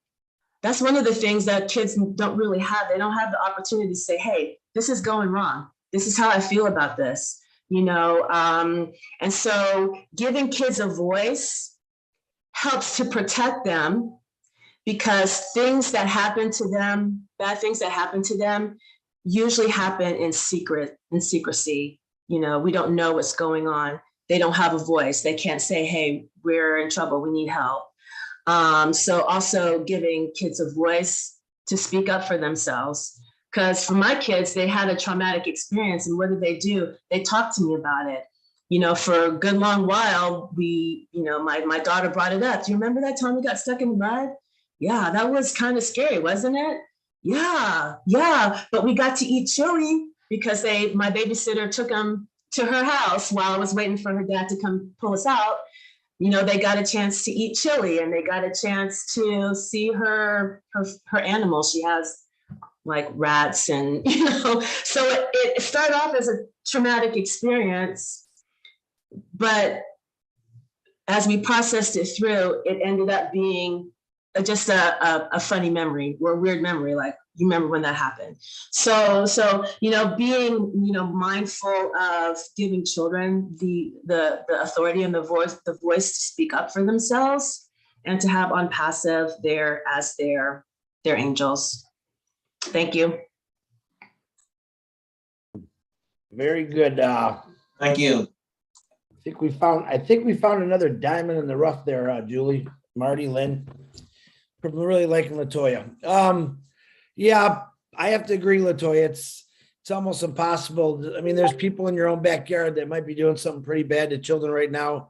That's one of the things that kids don't really have. They don't have the opportunity to say, hey, this is going wrong. This is how I feel about this, and so giving kids a voice helps to protect them, because things that happen to them, bad things that happen to them, usually happen in secrecy. We don't know what's going on. They don't have a voice. They can't say, hey, we're in trouble, we need help. So also giving kids a voice to speak up for themselves. Because for my kids, they had a traumatic experience, and what do? They talked to me about it. For a good long while, my daughter brought it up. Do you remember that time we got stuck in the mud? Yeah, that was kind of scary, wasn't it? Yeah. But we got to eat chili because my babysitter took them to her house while I was waiting for her dad to come pull us out. They got a chance to eat chili, and they got a chance to see her animals. She has like rats, and so it started off as a traumatic experience, but as we processed it through, it ended up being just a funny memory or a weird memory, like, you remember when that happened. So being mindful of giving children the authority and the voice to speak up for themselves, and to have on passive there as their angels. Thank you. Very good. Thank you. I think we found another diamond in the rough there, Julie, Marty, Lynn. I'm really liking Latoya. Yeah, I have to agree, Latoya. It's almost impossible. I mean, there's people in your own backyard that might be doing something pretty bad to children right now.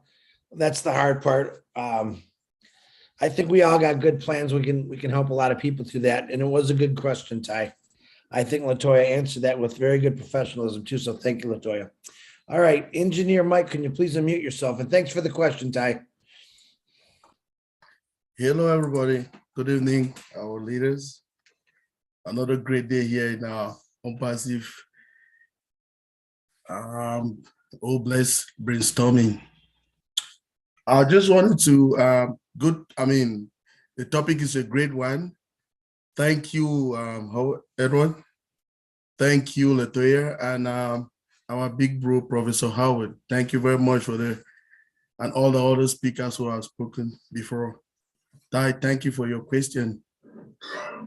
That's the hard part. I think we all got good plans. We can help a lot of people through that. And it was a good question, Ty. I think Latoya answered that with very good professionalism too. So thank you, Latoya. All right, Engineer Mike, can you please unmute yourself? And thanks for the question, Ty. Hello, everybody. Good evening, our leaders. Another great day here in our Compassive blessed brainstorming. I just wanted to the topic is a great one. Thank you, Edward. Thank you, Latoya, and our big bro, Professor Howard. Thank you very much for and all the other speakers who have spoken before. Ty, thank you for your question.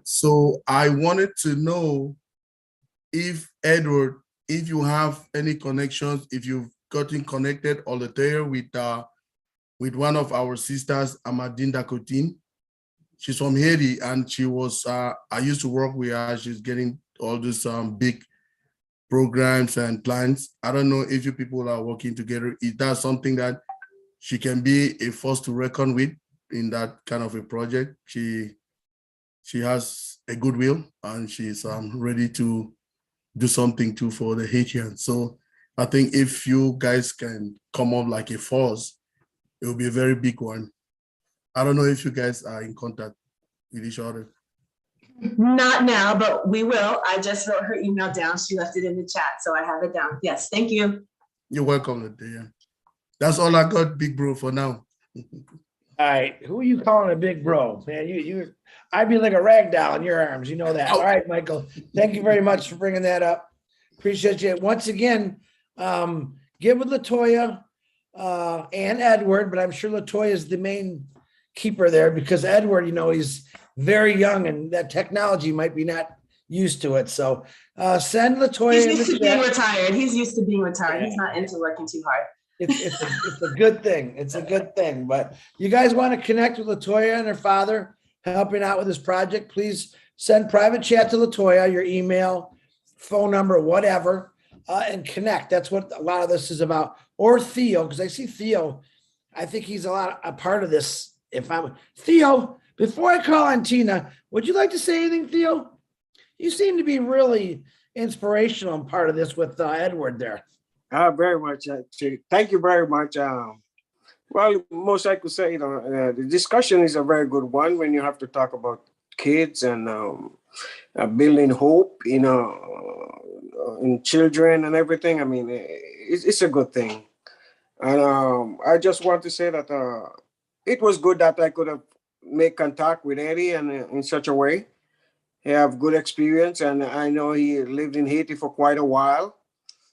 So I wanted to know if, Edward, if you have any connections, if you've gotten connected or Latoya with one of our sisters, Amadine Dakotin. She's from Haiti, and she was, I used to work with her. She's getting all these big programs and plans. I don't know if you people are working together. Is that something that she can be a force to reckon with in that kind of a project? She has a goodwill, and she's ready to do something too for the Haitians. So I think if you guys can come up like a force, it will be a very big one. I don't know if you guys are in contact with each other. Not now, but we will. I just wrote her email down. She left it in the chat, so I have it down. Yes, thank you. You're welcome, Latoya. That's all I got, big bro, for now. All right, who are you calling a big bro? Man, I'd be like a rag doll in your arms. You know that. All right, Michael, thank you very much for bringing that up. Appreciate you. Once again, give with Latoya and Edward, but I'm sure Latoya is the main keeper there because Edward, he's very young and that technology might be not used to it. So send Latoya. He's used to being retired. He's used to being retired. Yeah. He's not into working too hard. It's a good thing. It's a good thing. But you guys want to connect with Latoya and her father, helping out with this project, please send private chat to Latoya, your email, phone number, whatever, and connect. That's what a lot of this is about. Or Theo, because I see Theo. I think he's a part of this. Theo, before I call on Tina, would you like to say anything, Theo? You seem to be really inspirational and part of this with Edward there. Very much. Thank you very much. Well, most I could say, the discussion is a very good one when you have to talk about kids and building hope, in children and everything. I mean, it's a good thing. And I just want to say that it was good that I could have made contact with Eddie and in such a way. He have good experience, and I know he lived in Haiti for quite a while.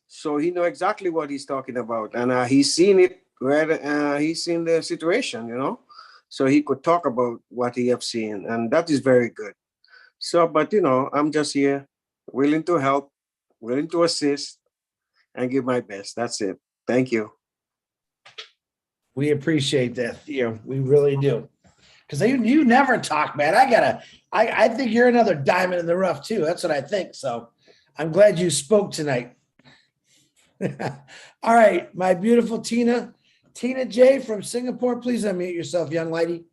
So he know exactly what he's talking about. And he's seen it, he's seen the situation, so he could talk about what he have seen. And that is very good. So, but, I'm just here willing to help, willing to assist and give my best. That's it. Thank you. We appreciate that, Theo. We really do. Because you never talk, man. I think you're another diamond in the rough too. That's what I think. So I'm glad you spoke tonight. All right, my beautiful Tina J from Singapore, please unmute yourself, young lady.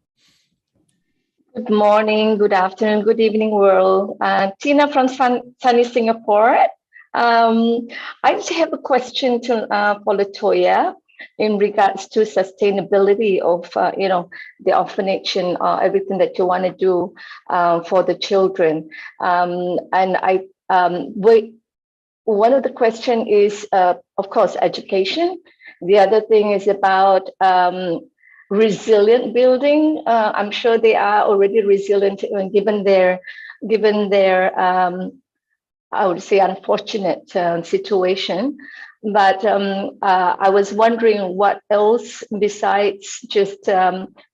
Good morning, good afternoon, good evening, world. Tina from sunny Singapore. I just have a question for Latoya in regards to sustainability of, the orphanage and everything that you want to do for the children. One of the question is, of course, education. The other thing is about resilient building. I'm sure they are already resilient given their I would say unfortunate situation. But I was wondering what else besides just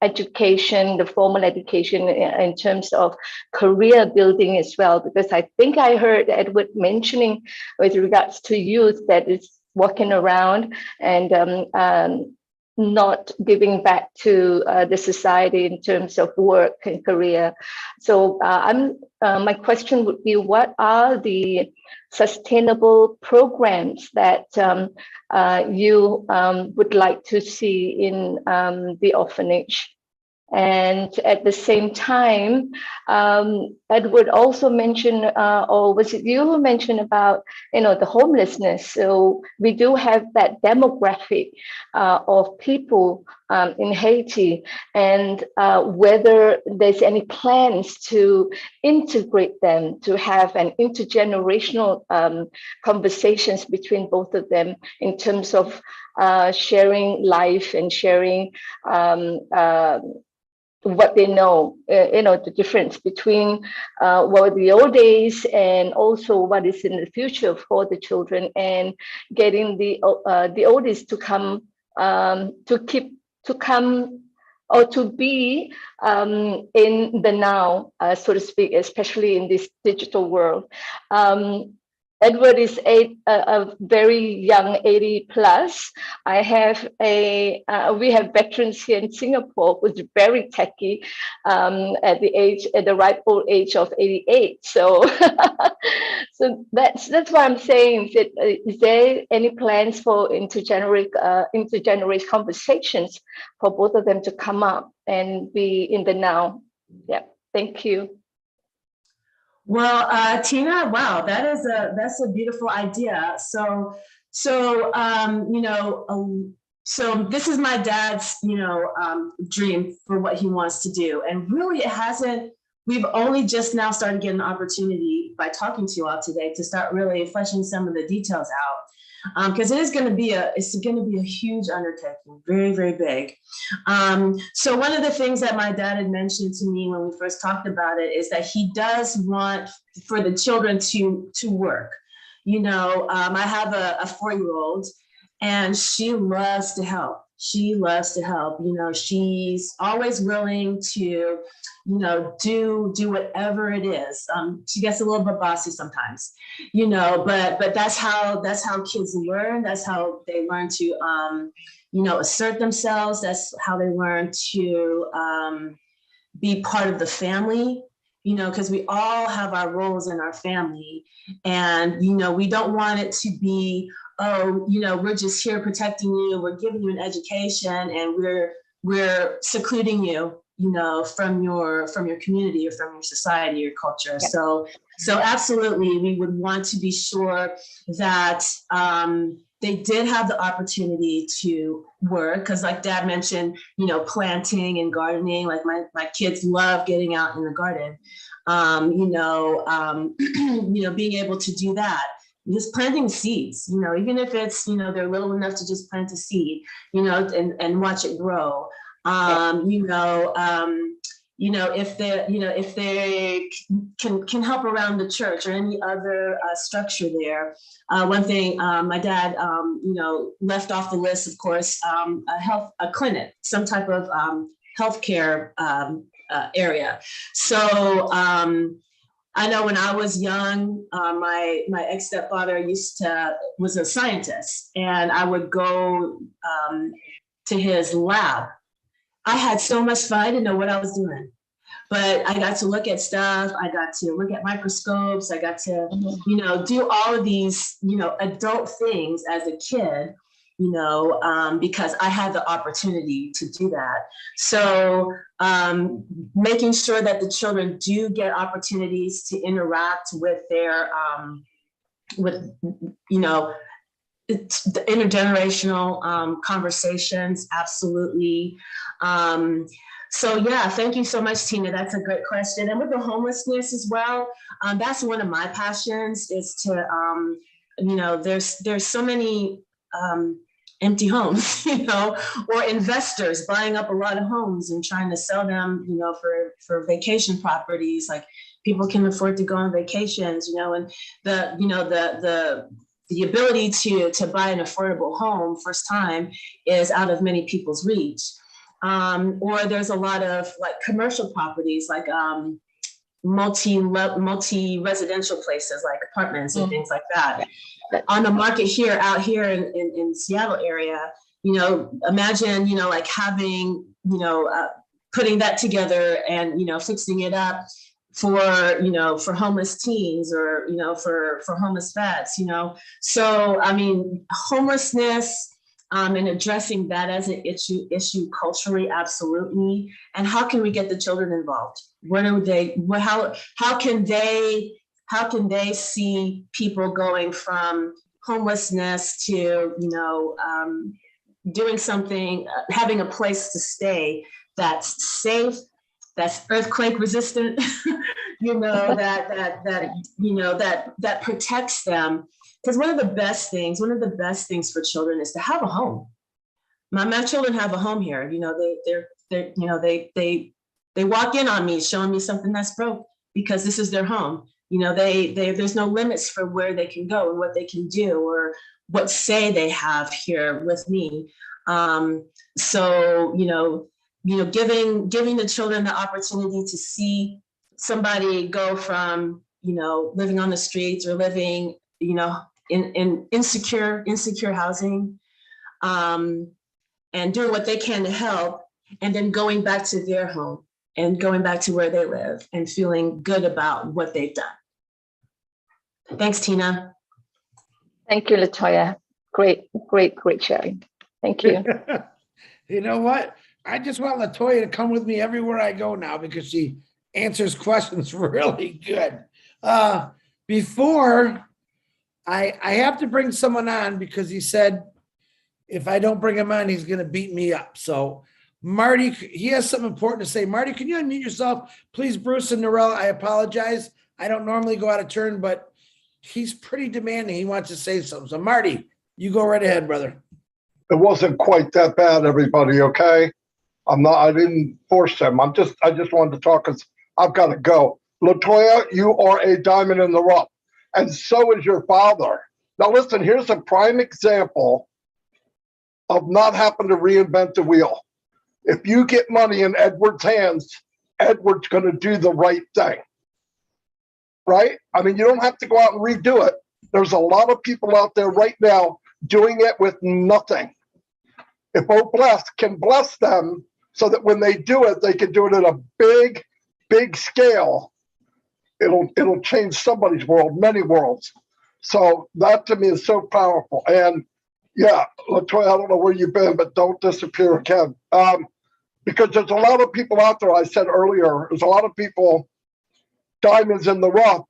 education, the formal education in terms of career building as well, because I think I heard Edward mentioning with regards to youth that it's walking around and not giving back to the society in terms of work and career. So my question would be, what are the sustainable programs that you would like to see in the orphanage? And at the same time, Edward also mentioned, or was it you who mentioned about, the homelessness? So we do have that demographic of people in Haiti, and whether there's any plans to integrate them, to have an intergenerational conversations between both of them in terms of sharing life and sharing what they know, the difference between what the old days and also what is in the future for the children, and getting the oldies to come or to be in the now, so to speak, especially in this digital world. Edward is a very young, 80 plus. We have veterans here in Singapore who's very techy at the ripe old age of 88. So, so that's why I'm saying is there any plans for intergenerational conversations for both of them to come up and be in the now? Yeah, thank you. Well, Tina, wow, that's a beautiful idea. So this is my dad's, dream for what he wants to do. And really we've only just now started getting an opportunity by talking to you all today to start really fleshing some of the details out. Because it's going to be a huge undertaking, very, very big. So one of the things that my dad had mentioned to me when we first talked about it is that he does want for the children to work. I have a 4-year-old, and she loves to help. She's always willing to, do whatever it is. She gets a little bit bossy sometimes, but that's how kids learn. That's how they learn to, assert themselves. That's how they learn to be part of the family, because we all have our roles in our family. And, we don't want it to be, we're just here protecting you. We're giving you an education, and we're secluding you, from your community or from your society or culture. Yeah. So absolutely, we would want to be sure that they did have the opportunity to work, because like Dad mentioned, planting and gardening. Like my kids love getting out in the garden. Being able to do that. Just planting seeds, even if it's, they're little enough to just plant a seed, and watch it grow. If they can help around the church or any other structure there. One thing my dad, left off the list, of course, a clinic, some type of healthcare area. So I know when I was young, my ex-stepfather was a scientist, and I would go to his lab. I had so much fun. I didn't know what I was doing, but I got to look at stuff. I got to look at microscopes. I got to, do all of these, adult things as a kid, because I had the opportunity to do that. So making sure that the children do get opportunities to interact with their, the intergenerational conversations, absolutely. So yeah, thank you so much, Tina. That's a great question. And with the homelessness as well, that's one of my passions is to, there's so many empty homes, or investors buying up a lot of homes and trying to sell them, for vacation properties. Like people can afford to go on vacations, and the ability to buy an affordable home first time is out of many people's reach. Or there's a lot of like commercial properties, like multi-residential places like apartments and things like that. On the market here, out here in Seattle area, you know, imagine, you know, like having, you know, putting that together and, you know, fixing it up for, you know, for homeless teens or, you know, for homeless vets, you know. So, I mean, homelessness and addressing that as an issue culturally, absolutely. And how can we get the children involved? What are they, how can they see people going from homelessness to, you know, doing something, having a place to stay that's safe, that's earthquake resistant, you know, that protects them. Because one of the best things for children is to have a home. My children have a home here. You know, they walk in on me showing me something that's broke because this is their home. You know, there's no limits for where they can go and what they can do or what say they have here with me. So, you know, giving the children the opportunity to see somebody go from, you know, living on the streets or living, you know, in insecure housing, and doing what they can to help, and then going back to their home and going back to where they live and feeling good about what they've done. Thanks, Tina. Thank you, Latoya. Great sharing. Thank you. You know what? I just want Latoya to come with me everywhere I go now because she answers questions really good. Before, I have to bring someone on because he said if I don't bring him on, he's going to beat me up. So Marty, he has something important to say. Marty, can you unmute yourself? Please, Bruce and Narelle, I apologize. I don't normally go out of turn, but he's pretty demanding. He wants to say something. So Marty, you go right ahead, brother. It wasn't quite that bad, everybody, okay? I didn't force them. I just wanted to talk because I've got to go. Latoya, you are a diamond in the rough, and so is your father. Now listen, here's a prime example of not having to reinvent the wheel. If you get money in Edward's hands, Edward's going to do the right thing, right? I mean, you don't have to go out and redo it. There's a lot of people out there right now doing it with nothing. If Oblast can bless them so that when they do it, they can do it at a big scale, it'll change somebody's world, many worlds. So that to me is so powerful. And yeah, Latoya, I don't know where you've been, but don't disappear again. Because there's a lot of people out there, I said earlier, there's a lot of people, diamonds in the rough,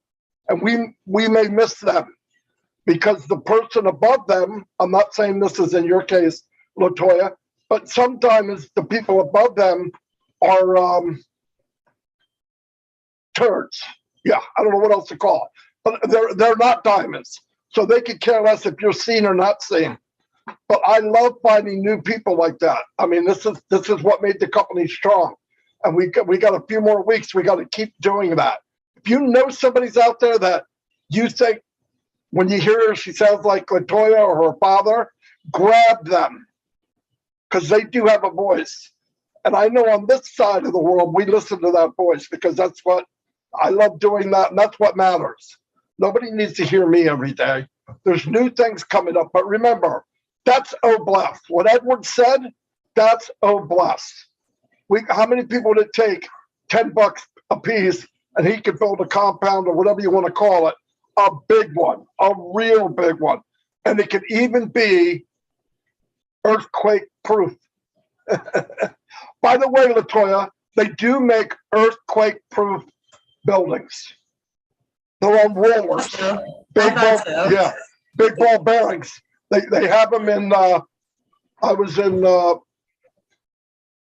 and we may miss them because the person above them, I'm not saying this is in your case, Latoya, but sometimes the people above them are turds. Yeah, I don't know what else to call it, but they're not diamonds, so they could care less if you're seen or not seen. But I love finding new people like that. I mean, this is what made the company strong, and we got a few more weeks. We got to keep doing that. If you know somebody's out there that you think when you hear her, she sounds like Latoya or her father, grab them because they do have a voice. And I know on this side of the world, we listen to that voice because that's what I love doing that. And that's what matters. Nobody needs to hear me every day. There's new things coming up. But remember, that's Oblast. What Edward said, that's Oblast. How many people would it take? $10 a piece, and he could build a compound or whatever you want to call it, a big one, a real big one. And it could even be earthquake proof. By the way, Latoya, they do make earthquake proof buildings. They're on rollers. Big ball bearings. They have them in, I was in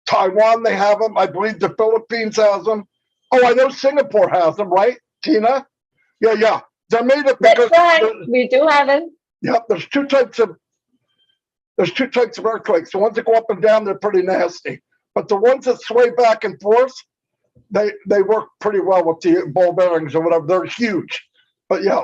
Taiwan, they have them. I believe the Philippines has them. Oh, I know Singapore has them, right, Tina? Yeah. They're made of. That's right. We do have it. Yep. There's two types of earthquakes. The ones that go up and down, they're pretty nasty. But the ones that sway back and forth, they work pretty well with the ball bearings or whatever. They're huge. But yeah,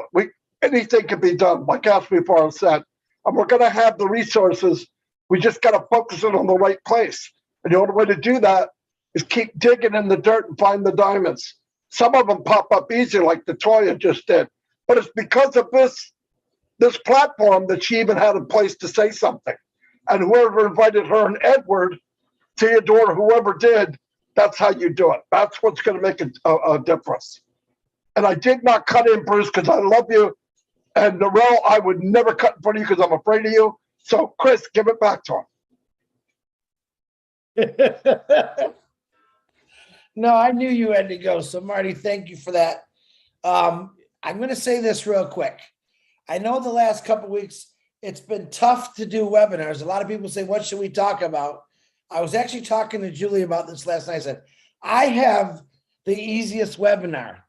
anything can be done, like Ashley Farr said. And we're going to have the resources. We just got to focus it on the right place. And the only way to do that is keep digging in the dirt and find the diamonds. Some of them pop up easy, like the Toya just did. But it's because of this platform that she even had a place to say something. And whoever invited her and Edward, Theodore, whoever did, that's how you do it. That's what's going to make a difference. And I did not cut in, Bruce, because I love you. And Narelle, I would never cut in front of you because I'm afraid of you. So, Chris, give it back to him. No, I knew you had to go. So Marty, thank you for that. I'm going to say this real quick. I know the last couple of weeks, it's been tough to do webinars. A lot of people say, what should we talk about? I was actually talking to Julie about this last night. I said, I have the easiest webinar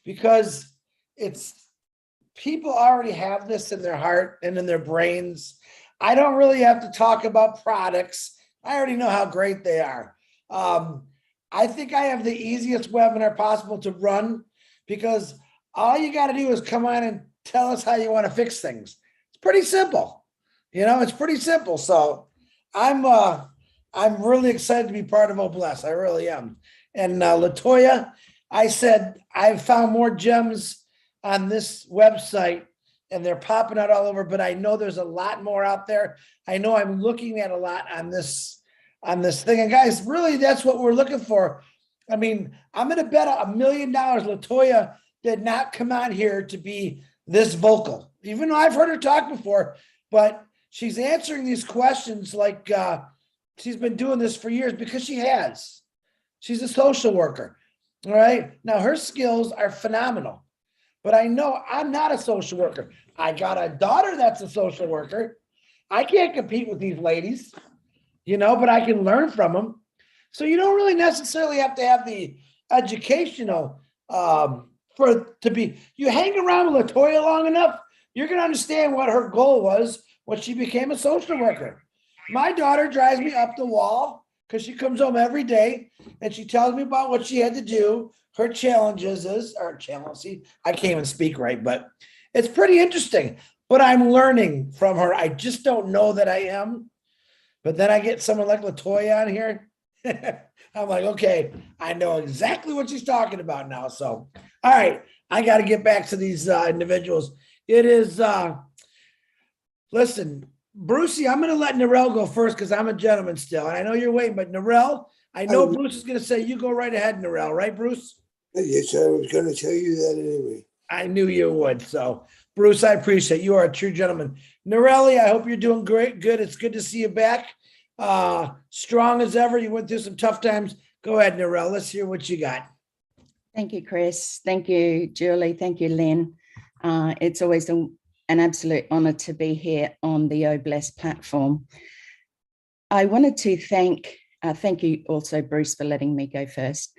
because people already have this in their heart and in their brains. I don't really have to talk about products. I already know how great they are. I think I have the easiest webinar possible to run because all you got to do is come on and tell us how you want to fix things. It's pretty simple. It's pretty simple. So I'm really excited to be part of Obless. I really am. And LaToya, I said, I've found more gems on this website and they're popping out all over, but I know there's a lot more out there. I know I'm looking at a lot on this thing. And guys, really, that's what we're looking for. I mean, I'm going to bet $1 million LaToya did not come on here to be this vocal, even though I've heard her talk before, but she's answering these questions like she's been doing this for years because she has. She's a social worker. All right. Now her skills are phenomenal, but I know I'm not a social worker. I got a daughter that's a social worker. I can't compete with these ladies, but I can learn from them. So you don't really necessarily have to have the educational you hang around with LaToya long enough, you're going to understand what her goal was when she became a social worker. My daughter drives me up the wall because she comes home every day and she tells me about what she had to do. Her challenges see, I can't even speak right, but it's pretty interesting. But I'm learning from her. I just don't know that I am. But then I get someone like LaToya on here. I'm like, okay, I know exactly what she's talking about now. So, all right, I got to get back to these individuals. It is, listen, Brucey, I'm going to let Narelle go first because I'm a gentleman still. And I know you're waiting, but Narelle, I know Bruce is going to say, you go right ahead, Narelle, right, Bruce? Yes, I was going to tell you that anyway. I knew you would. So, Bruce, I appreciate it. You are a true gentleman. Narelle, I hope you're doing great. Good. It's good to see you back. Strong as ever. You went through some tough times. Go ahead, Narelle. Let's hear what you got. Thank you, Chris. Thank you, Julie. Thank you, Lynn. It's always an absolute honor to be here on the Obless platform. I wanted to thank you also, Bruce, for letting me go first.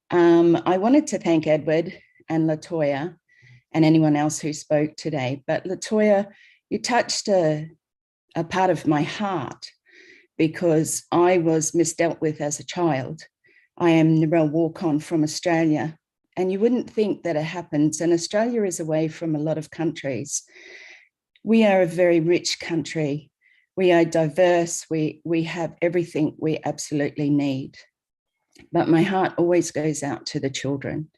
I wanted to thank Edward and LaToya and anyone else who spoke today. But LaToya, you touched a part of my heart because I was misdealt with as a child. I am Narelle Walk-On from Australia, and you wouldn't think that it happens. And Australia is away from a lot of countries. We are a very rich country. We are diverse. We have everything we absolutely need. But my heart always goes out to the children.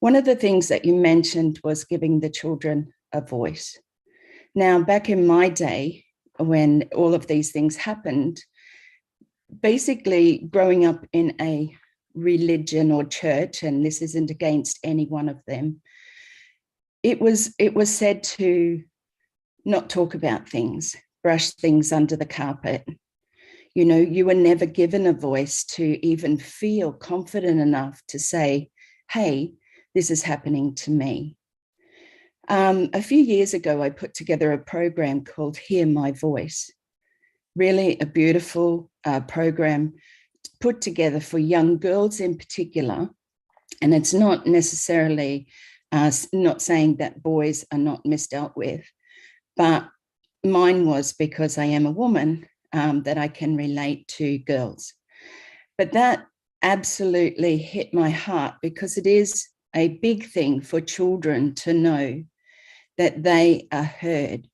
One of the things that you mentioned was giving the children a voice. Now, back in my day, when all of these things happened, basically growing up in a religion or church, and this isn't against any one of them, it was said to not talk about things, brush things under the carpet. You were never given a voice to even feel confident enough to say, hey, this is happening to me. A few years ago, I put together a program called Hear My Voice. Really a beautiful program put together for young girls in particular. And it's not necessarily not saying that boys are not misdealt with, but mine was because I am a woman that I can relate to girls. But that absolutely hit my heart because it is a big thing for children to know that they are heard,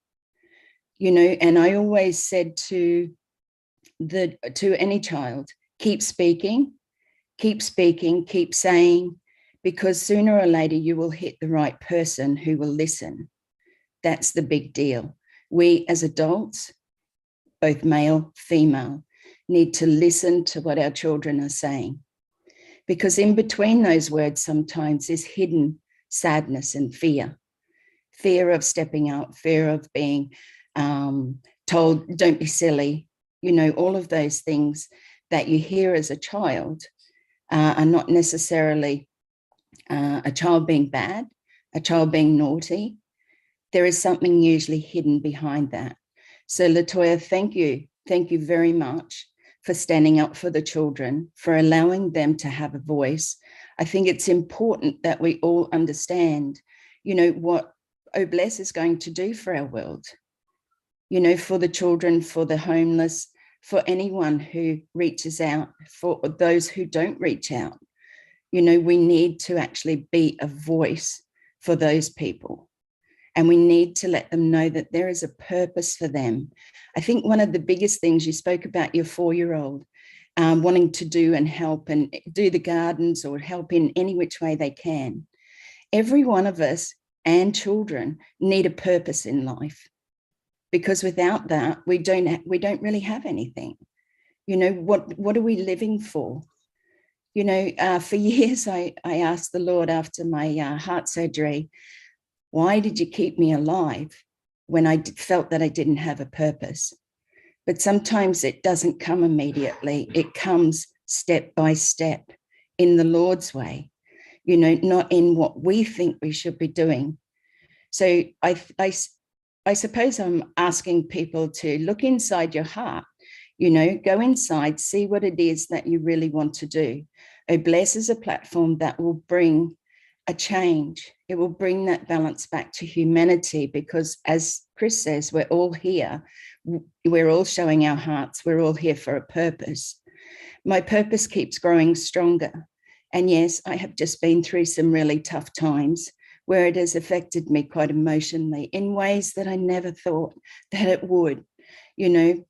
and I always said to any child, keep speaking, keep saying, because sooner or later you will hit the right person who will listen. That's the big deal. We as adults, both male, female, need to listen to what our children are saying, because in between those words sometimes is hidden sadness and fear. Fear of stepping out, fear of being told, don't be silly. You know, all of those things that you hear as a child are not necessarily a child being bad, a child being naughty. There is something usually hidden behind that. So Latoya, thank you. Thank you very much for standing up for the children, for allowing them to have a voice. I think it's important that we all understand, you know, what Oh Bless is going to do for our world, you know, for the children, for the homeless, for anyone who reaches out, for those who don't reach out. You know, we need to actually be a voice for those people. And we need to let them know that there is a purpose for them. I think one of the biggest things you spoke about, your 4-year-old wanting to do and help and do the gardens or help in any which way they can. Every one of us and children need a purpose in life, because without that, we don't really have anything. You know, what are we living for? You know, for years, I asked the Lord after my heart surgery, why did you keep me alive when I felt that I didn't have a purpose? But sometimes it doesn't come immediately. It comes step by step in the Lord's way, you know, not in what we think we should be doing. So I suppose I'm asking people to look inside your heart, you know, go inside, see what it is that you really want to do. Oh Bless is a platform that will bring a change. It will bring that balance back to humanity, because as Chris says, we're all here. We're all showing our hearts. We're all here for a purpose. My purpose keeps growing stronger. And yes, I have just been through some really tough times where it has affected me quite emotionally in ways that I never thought that it would. You know,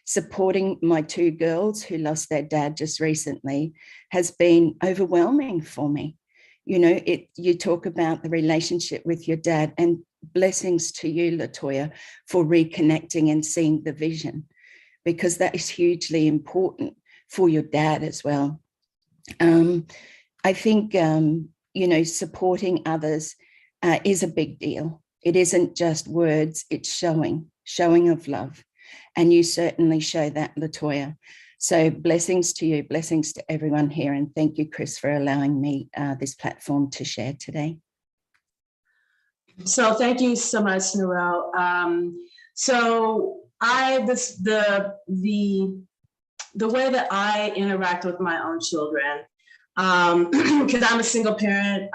supporting my 2 girls who lost their dad just recently has been overwhelming for me. You know, you talk about the relationship with your dad, and blessings to you, Latoya, for reconnecting and seeing the vision, because that is hugely important for your dad as well. I think, you know, supporting others is a big deal. It isn't just words, it's showing of love. And you certainly show that, Latoya. So blessings to you, blessings to everyone here. And thank you, Chris, for allowing me this platform to share today. So thank you so much, Noelle. So the way that I interact with my own children, because I'm a single parent,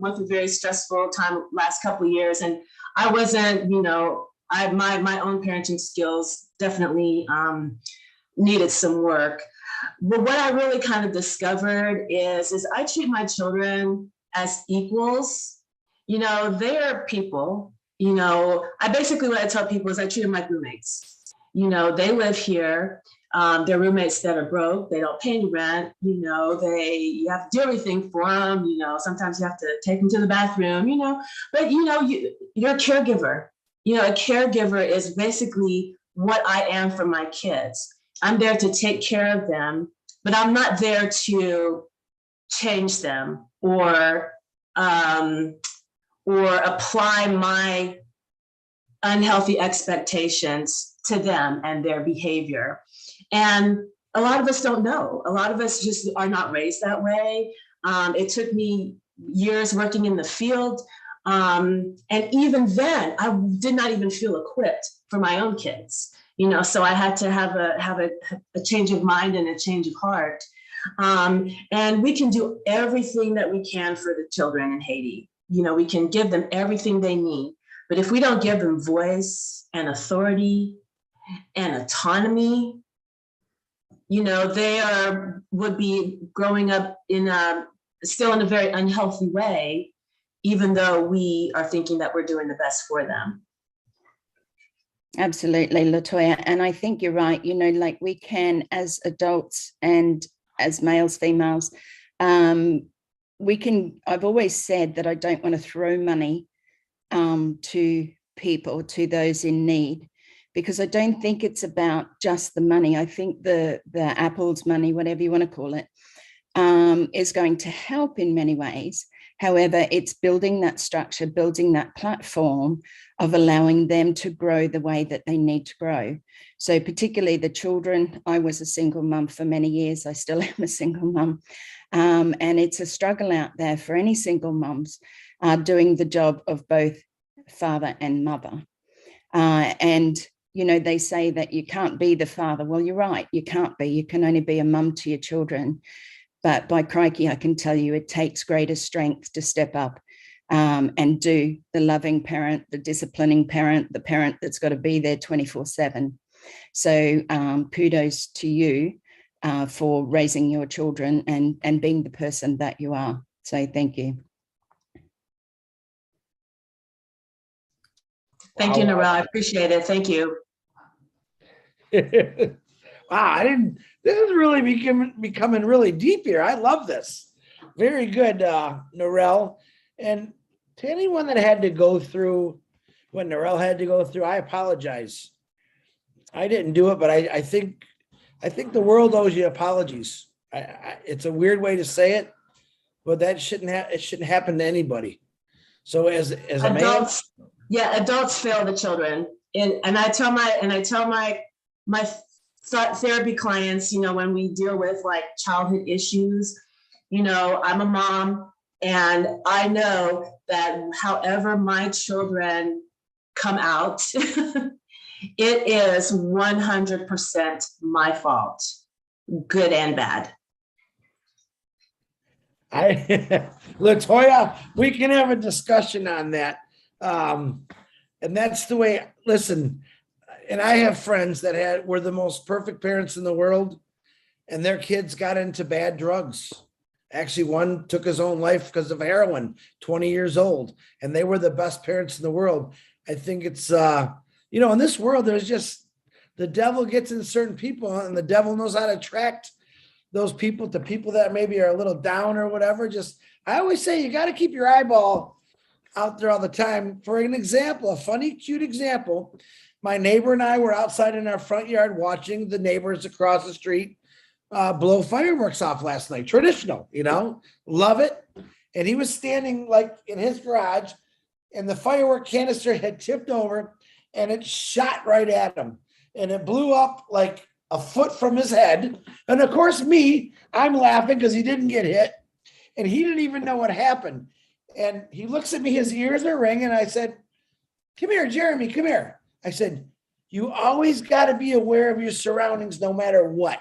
went through a very stressful time last couple of years, and I wasn't, you know, my own parenting skills definitely needed some work. But what I really kind of discovered is I treat my children as equals. You know, they are people. You know, what I tell people is I treat them like roommates. You know, they live here. They're roommates that are broke. They don't pay any rent. You know, you have to do everything for them. You know, sometimes you have to take them to the bathroom, you know, but you know, you're a caregiver. You know, a caregiver is basically what I am for my kids. I'm there to take care of them, but I'm not there to change them or apply my unhealthy expectations to them and their behavior. And a lot of us don't know. A lot of us just are not raised that way. It took me years working in the field. And even then, I did not even feel equipped for my own kids. You know, so I had to have a change of mind and a change of heart. And we can do everything that we can for the children in Haiti. You know, we can give them everything they need. But if we don't give them voice and authority and autonomy, you know, they would be growing up still in a very unhealthy way, even though we are thinking that we're doing the best for them. Absolutely, Latoya. And I think you're right. You know, like we can, as adults and as males, females, I've always said that I don't want to throw money to people, to those in need, because I don't think it's about just the money. I think the Apple's money, whatever you want to call it, is going to help in many ways. However, it's building that structure, building that platform of allowing them to grow the way that they need to grow. So particularly the children, I was a single mum for many years. I still am a single mum. And it's a struggle out there for any single mums doing the job of both father and mother. And, you know, they say that you can't be the father. Well, you're right, you can't be. You can only be a mum to your children. But by crikey, I can tell you it takes greater strength to step up and do the loving parent, the disciplining parent, the parent that's got to be there 24/7. So kudos to you for raising your children and being the person that you are. So thank you. Thank you, Narelle. I appreciate it. Thank you. Wow, this is really becoming really deep here. I love this. Very good, Narelle. And to anyone that had to go through what Narelle had to go through, I apologize. I didn't do it, but I think the world owes you apologies. It's a weird way to say it, but that shouldn't happen to anybody. So as a man, adults fail the children, and I tell my therapy clients, you know, when we deal with like childhood issues, you know, I'm a mom, and I know that however my children come out, it is 100% my fault, good and bad. Latoya, we can have a discussion on that. And that's the way, listen, and I have friends that were the most perfect parents in the world, and their kids got into bad drugs. Actually, one took his own life because of heroin, 20 years old, and they were the best parents in the world. I think it's, you know, in this world, there's just, the devil gets in certain people, and the devil knows how to attract those people to people that maybe are a little down or whatever. Just, I always say, you got to keep your eyeball out there all the time. For an example, a funny, cute example, my neighbor and I were outside in our front yard watching the neighbors across the street blow fireworks off last night. Traditional, you know, love it. And he was standing like in his garage, and the firework canister had tipped over and it shot right at him. And it blew up like a foot from his head. And of course, I'm laughing because he didn't get hit. And he didn't even know what happened. And he looks at me, his ears are ringing. I said, "Come here, Jeremy, come here." I said, "You always got to be aware of your surroundings no matter what,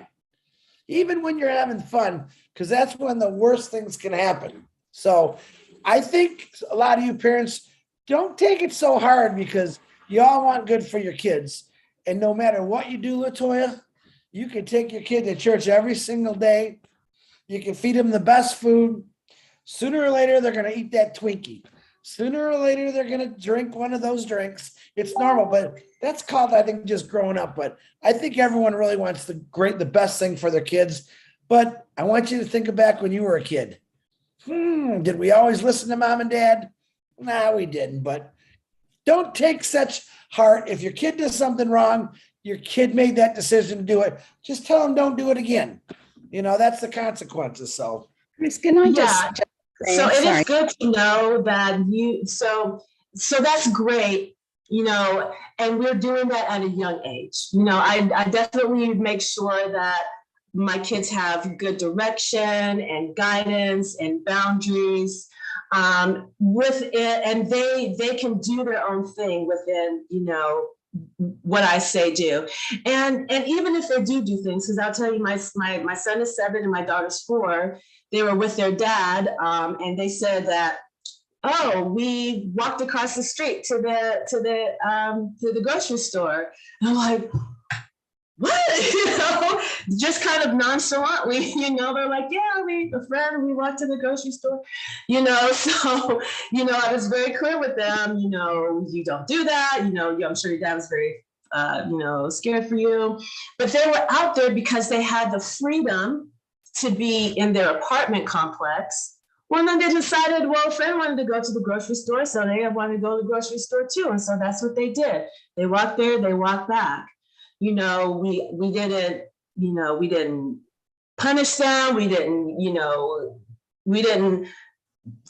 even when you're having fun, because that's when the worst things can happen." So I think a lot of you parents, don't take it so hard, because you all want good for your kids. And no matter what you do, Latoya, you can take your kid to church every single day. You can feed them the best food. Sooner or later, they're going to eat that Twinkie. Sooner or later, they're going to drink one of those drinks. It's normal, but that's called, I think, just growing up. But I think everyone really wants the best thing for their kids. But I want you to think back when you were a kid. Did we always listen to mom and dad? Nah, we didn't. But don't take such heart. If your kid does something wrong, your kid made that decision to do it, just tell them don't do it again. You know, that's the consequences. So, Chris, can I just so it is good to know that so that's great, you know, and we're doing that at a young age. You know, I definitely make sure that my kids have good direction and guidance and boundaries with it, and they can do their own thing within, you know, what I say do. And even if they do things, because I'll tell you, my son is 7 and my daughter's 4. They were with their dad, and they said that, "Oh, we walked across the street to the grocery store." And I'm like, "What?" You know, just kind of nonchalantly, you know, they're like, "Yeah, we walked to the grocery store," you know. So, you know, I was very clear with them, you know, you don't do that, you know, I'm sure your dad was very, you know, scared for you, but they were out there because they had the freedom to be in their apartment complex Well, then they decided, well, a friend wanted to go to the grocery store, so they wanted to go to the grocery store too. And so that's what they did. They walked there, they walked back. You know, we didn't, you know, we didn't punish them. We didn't, you know, we didn't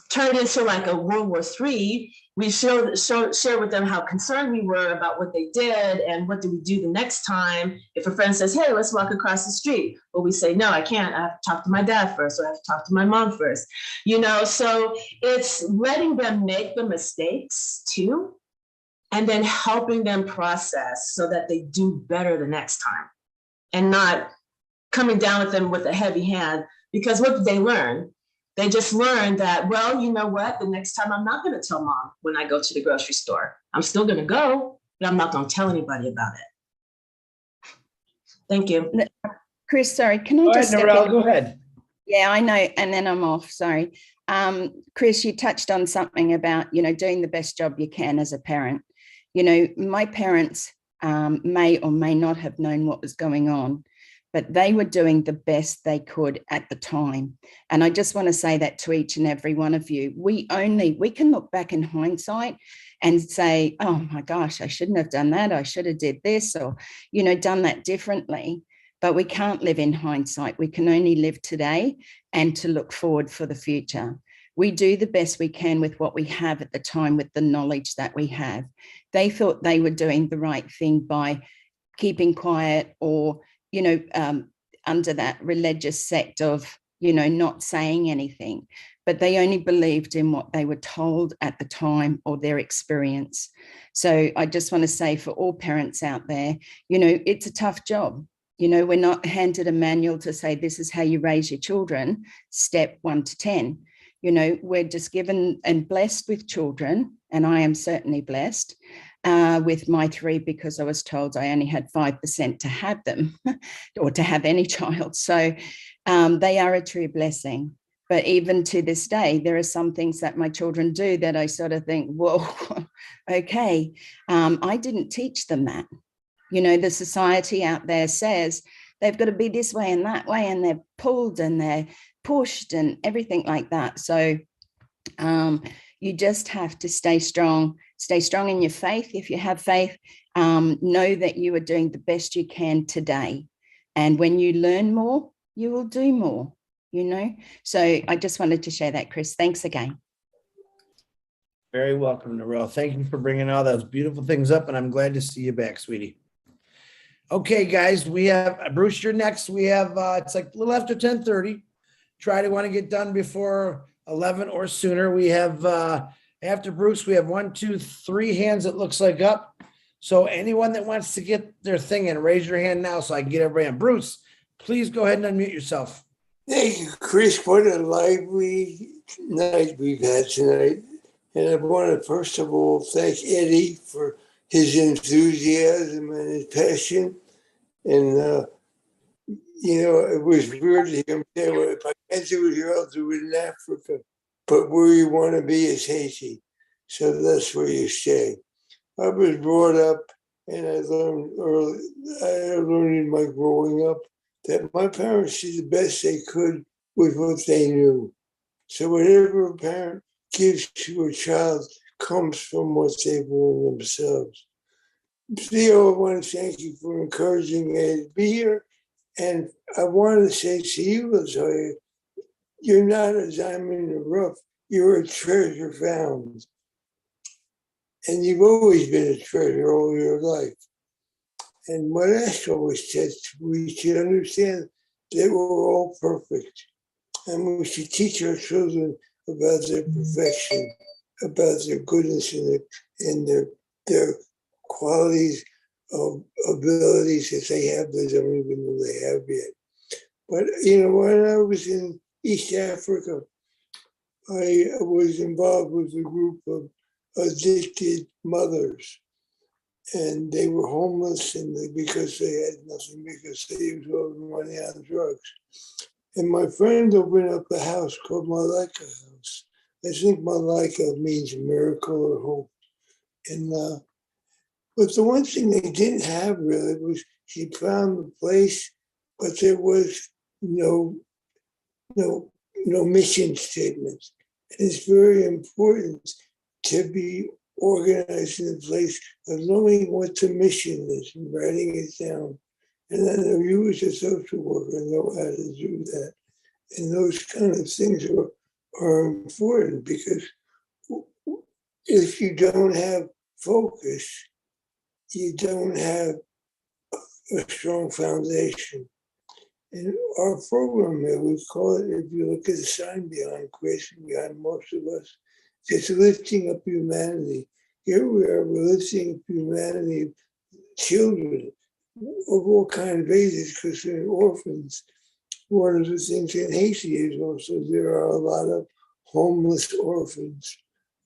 turn it into like a World War III. We shared with them how concerned we were about what they did and what do we do the next time. If a friend says, hey, let's walk across the street. Well, we say, no, I can't. I have to talk to my dad first, or I have to talk to my mom first. You know, so it's letting them make the mistakes too, and then helping them process so that they do better the next time, and not coming down with them with a heavy hand. Because what did they learn? They just learned that, well, you know what? The next time I'm not going to tell mom when I go to the grocery store. I'm still going to go, but I'm not going to tell anybody about it. Thank you. Chris, sorry, can I just step Narelle, in? go ahead. Yeah, I know, and then I'm off, sorry. Chris, you touched on something about, you know, doing the best job you can as a parent. You know, my parents may or may not have known what was going on, but they were doing the best they could at the time. And I just want to say that to each and every one of you. We can look back in hindsight and say, oh my gosh, I shouldn't have done that. I should have did this, or, you know, done that differently. But we can't live in hindsight. We can only live today and to look forward for the future. We do the best we can with what we have at the time, with the knowledge that we have. They thought they were doing the right thing by keeping quiet, or, you know, under that religious sect of, you know, not saying anything, but they only believed in what they were told at the time or their experience. So I just want to say, for all parents out there, you know, it's a tough job. You know, we're not handed a manual to say, this is how you raise your children, step 1 to 10. You know, we're just given and blessed with children, and I am certainly blessed with my 3, because I was told I only had 5% to have them or to have any child. So they are a true blessing. But even to this day, there are some things that my children do that I sort of think, whoa, okay, I didn't teach them that. You know, the society out there says they've got to be this way and that way, and they're pulled and they're pushed and everything like that. So you just have to stay strong in your faith. If you have faith, know that you are doing the best you can today. And when you learn more, you will do more, you know. So I just wanted to share that, Chris. Thanks again. Very welcome, Narelle. Thank you for bringing all those beautiful things up, and I'm glad to see you back, sweetie. Okay, guys, we have Bruce, you're next. We have it's like a little after 10:30. Try to want to get done before 11 or sooner. We have after Bruce, we have 1, 2, 3 hands, it looks like, up. So anyone that wants to get their thing in, raise your hand now so I can get everybody in. Bruce, please go ahead and unmute yourself. Thank you, Chris. What a lively night we've had tonight. And I want to first of all thank Eddie for his enthusiasm and his passion. And, you know, it was weird to hear him say, well, if I can't do it here, I'll do it in Africa. But where you want to be is Haiti. So that's where you stay. I was brought up, and I learned early, I learned in my growing up that my parents did the best they could with what they knew. So whatever a parent gives to a child comes from what they've learned themselves. Theo, I want to thank you for encouraging me to be here. And I want to say to you, Latoya, you're not a diamond in the rough. You're a treasure found. And you've always been a treasure all your life. And what I always said, we should understand that we're all perfect. And we should teach our children about their perfection, about their goodness and their qualities of abilities that they have that they don't even know they have yet. But, you know, when I was in East Africa, I was involved with a group of addicted mothers. And they were homeless because they had nothing, because they used all the money on drugs. And my friend opened up a house called Malaika House. I think Malaika means miracle or hope. And but the one thing they didn't have really was she found the place, but there was no mission statements. And it's very important to be organized in a place of knowing what the mission is and writing it down. And I know you as a social worker know how to do that. And those kind of things are important because if you don't have focus, you don't have a strong foundation. And our program here, we call it, if you look at the sign behind Chris, behind most of us, it's lifting up humanity. Here we are, we're lifting up humanity, children of all kinds of ages, because they're orphans. One of the things in Haiti is also there are a lot of homeless orphans,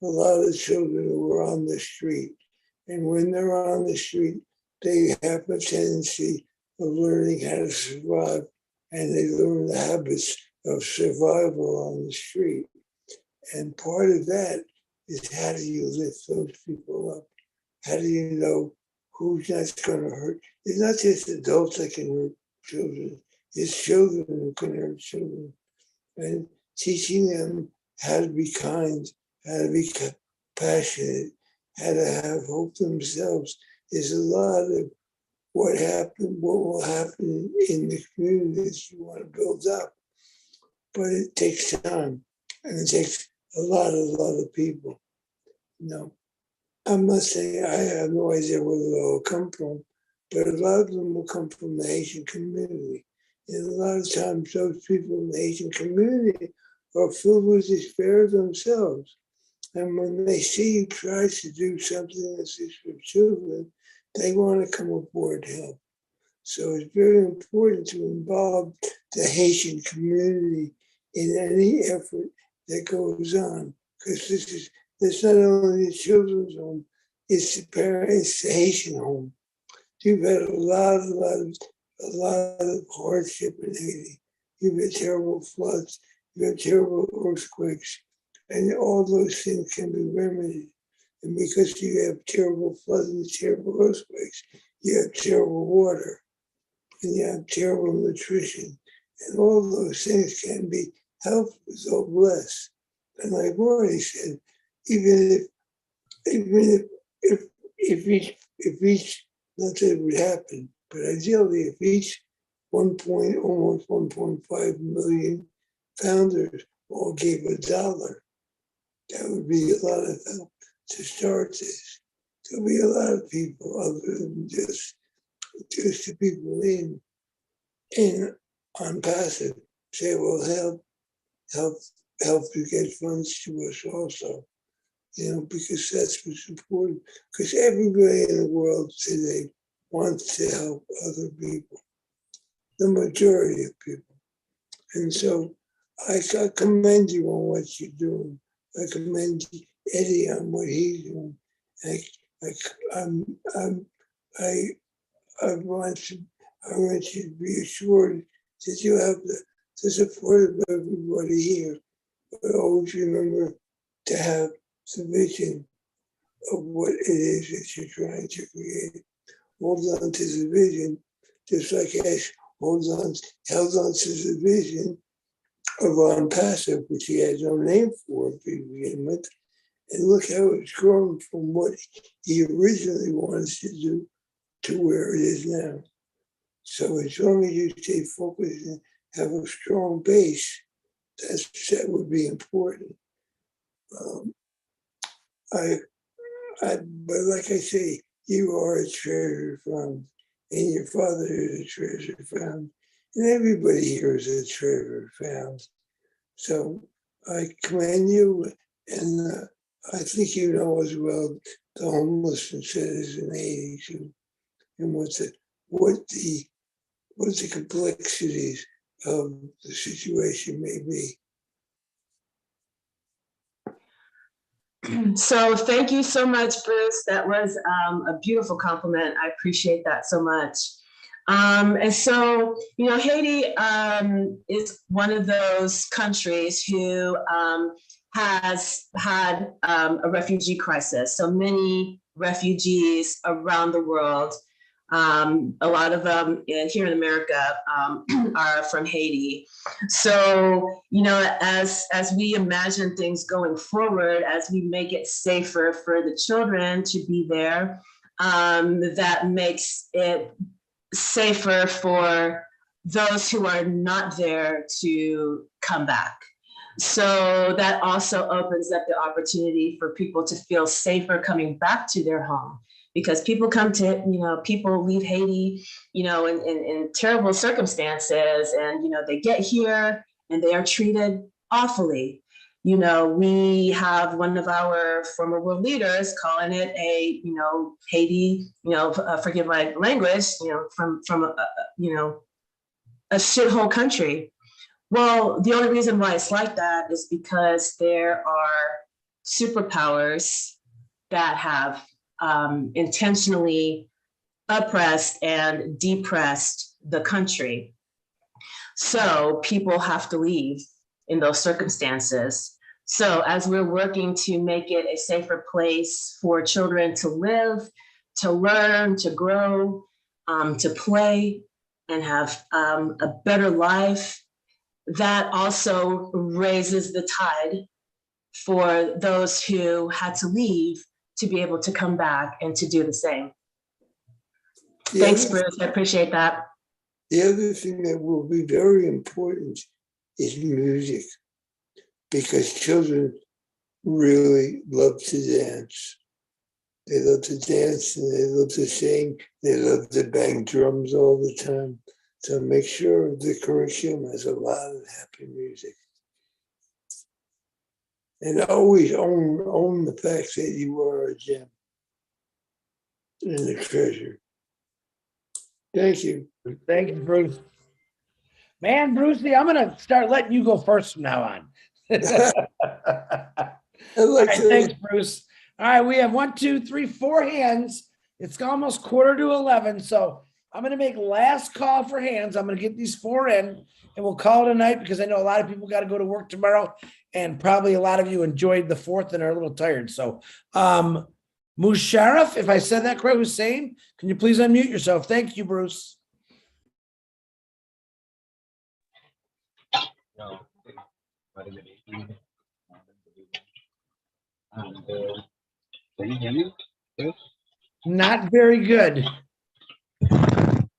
a lot of children who are on the street. And when they're on the street, they have a tendency of learning how to survive, and they learn the habits of survival on the street. And part of that is how do you lift those people up? How do you know who's not going to hurt? It's not just adults that can hurt children. It's children who can hurt children. And teaching them how to be kind, how to be passionate, how to have hope themselves is a lot of what will happen in the communities you want to build up. But it takes time, and it takes a lot of people. You know, I'm not saying I have no idea where they'll come from, but a lot of them will come from the Asian community. And a lot of times those people in the Asian community are filled with despair themselves. And when they see you try to do something that's just for children, they want to come aboard to help. So it's very important to involve the Haitian community in any effort that goes on, because this not only the children's home, it's the Haitian home. You've had a lot of hardship in Haiti. You've had terrible floods, you've had terrible earthquakes, and all those things can be remedied. And because you have terrible floods and terrible earthquakes, you have terrible water, and you have terrible nutrition, and all those things can be helped with or blessed. And like I've already said, even if each, not that it would happen, but ideally if each almost 1.5 million founders all gave $1, that would be a lot of help to start this. There'll be a lot of people other than just the people in on passive say, well, help you get funds to us also. You know, because that's what's important. Because everybody in the world today wants to help other people, the majority of people. And so I commend you on what you're doing. I commend Eddie on what he's doing. I want you to be assured that you have the support of everybody here. But always remember to have the vision of what it is that you're trying to create. Hold on to the vision, just like Ash held on to the vision of On Passive, which he had no name for to begin with. And look how it's grown from what he originally wanted to do to where it is now. So as long as you stay focused and have a strong base, that would be important. But like I say, you are a treasure found, and your father is a treasure found, and everybody here is a treasure found. So I commend you, and I think you know as well the homelessness is in Haiti too, and what the complexities of the situation may be. So thank you so much, Bruce. That was a beautiful compliment. I appreciate that so much. And so, you know, Haiti is one of those countries who has had a refugee crisis. So many refugees around the world A lot of them here in America are from Haiti. So, you know, as we imagine things going forward, as we make it safer for the children to be there, that makes it safer for those who are not there to come back. So that also opens up the opportunity for people to feel safer coming back to their home, because people come to, you know, people leave Haiti, you know, in terrible circumstances, and, you know, they get here and they are treated awfully. You know, we have one of our former world leaders calling it a, you know, Haiti, you know, forgive my language, you know, from you know, a shithole country. Well, the only reason why it's like that is because there are superpowers that have intentionally oppressed and depressed the country. So people have to leave in those circumstances. So as we're working to make it a safer place for children to live, to learn, to grow, to play, and have a better life, that also raises the tide for those who had to leave to be able to come back and to do the same. Thanks, Bruce. I appreciate that. The other thing that will be very important is music, because children really love to dance. They love to dance and they love to sing. They love to bang drums all the time. So make sure the curriculum has a lot of happy music. And always own the fact that you are a gem and a treasure. Thank you. Thank you, Bruce. Man, Brucey, I'm gonna start letting you go first from now on. All right, thanks, Bruce. All right, we have 1, 2, 3, 4 hands. It's almost 11:15, so I'm gonna make last call for hands. I'm gonna get these 4 in, and we'll call it a night, because I know a lot of people got to go to work tomorrow, and probably a lot of you enjoyed the 4th and are a little tired. So, Musharraf, if I said that correct, Hussein, can you please unmute yourself? Thank you, Bruce. Can you hear me? Yes. Not very good.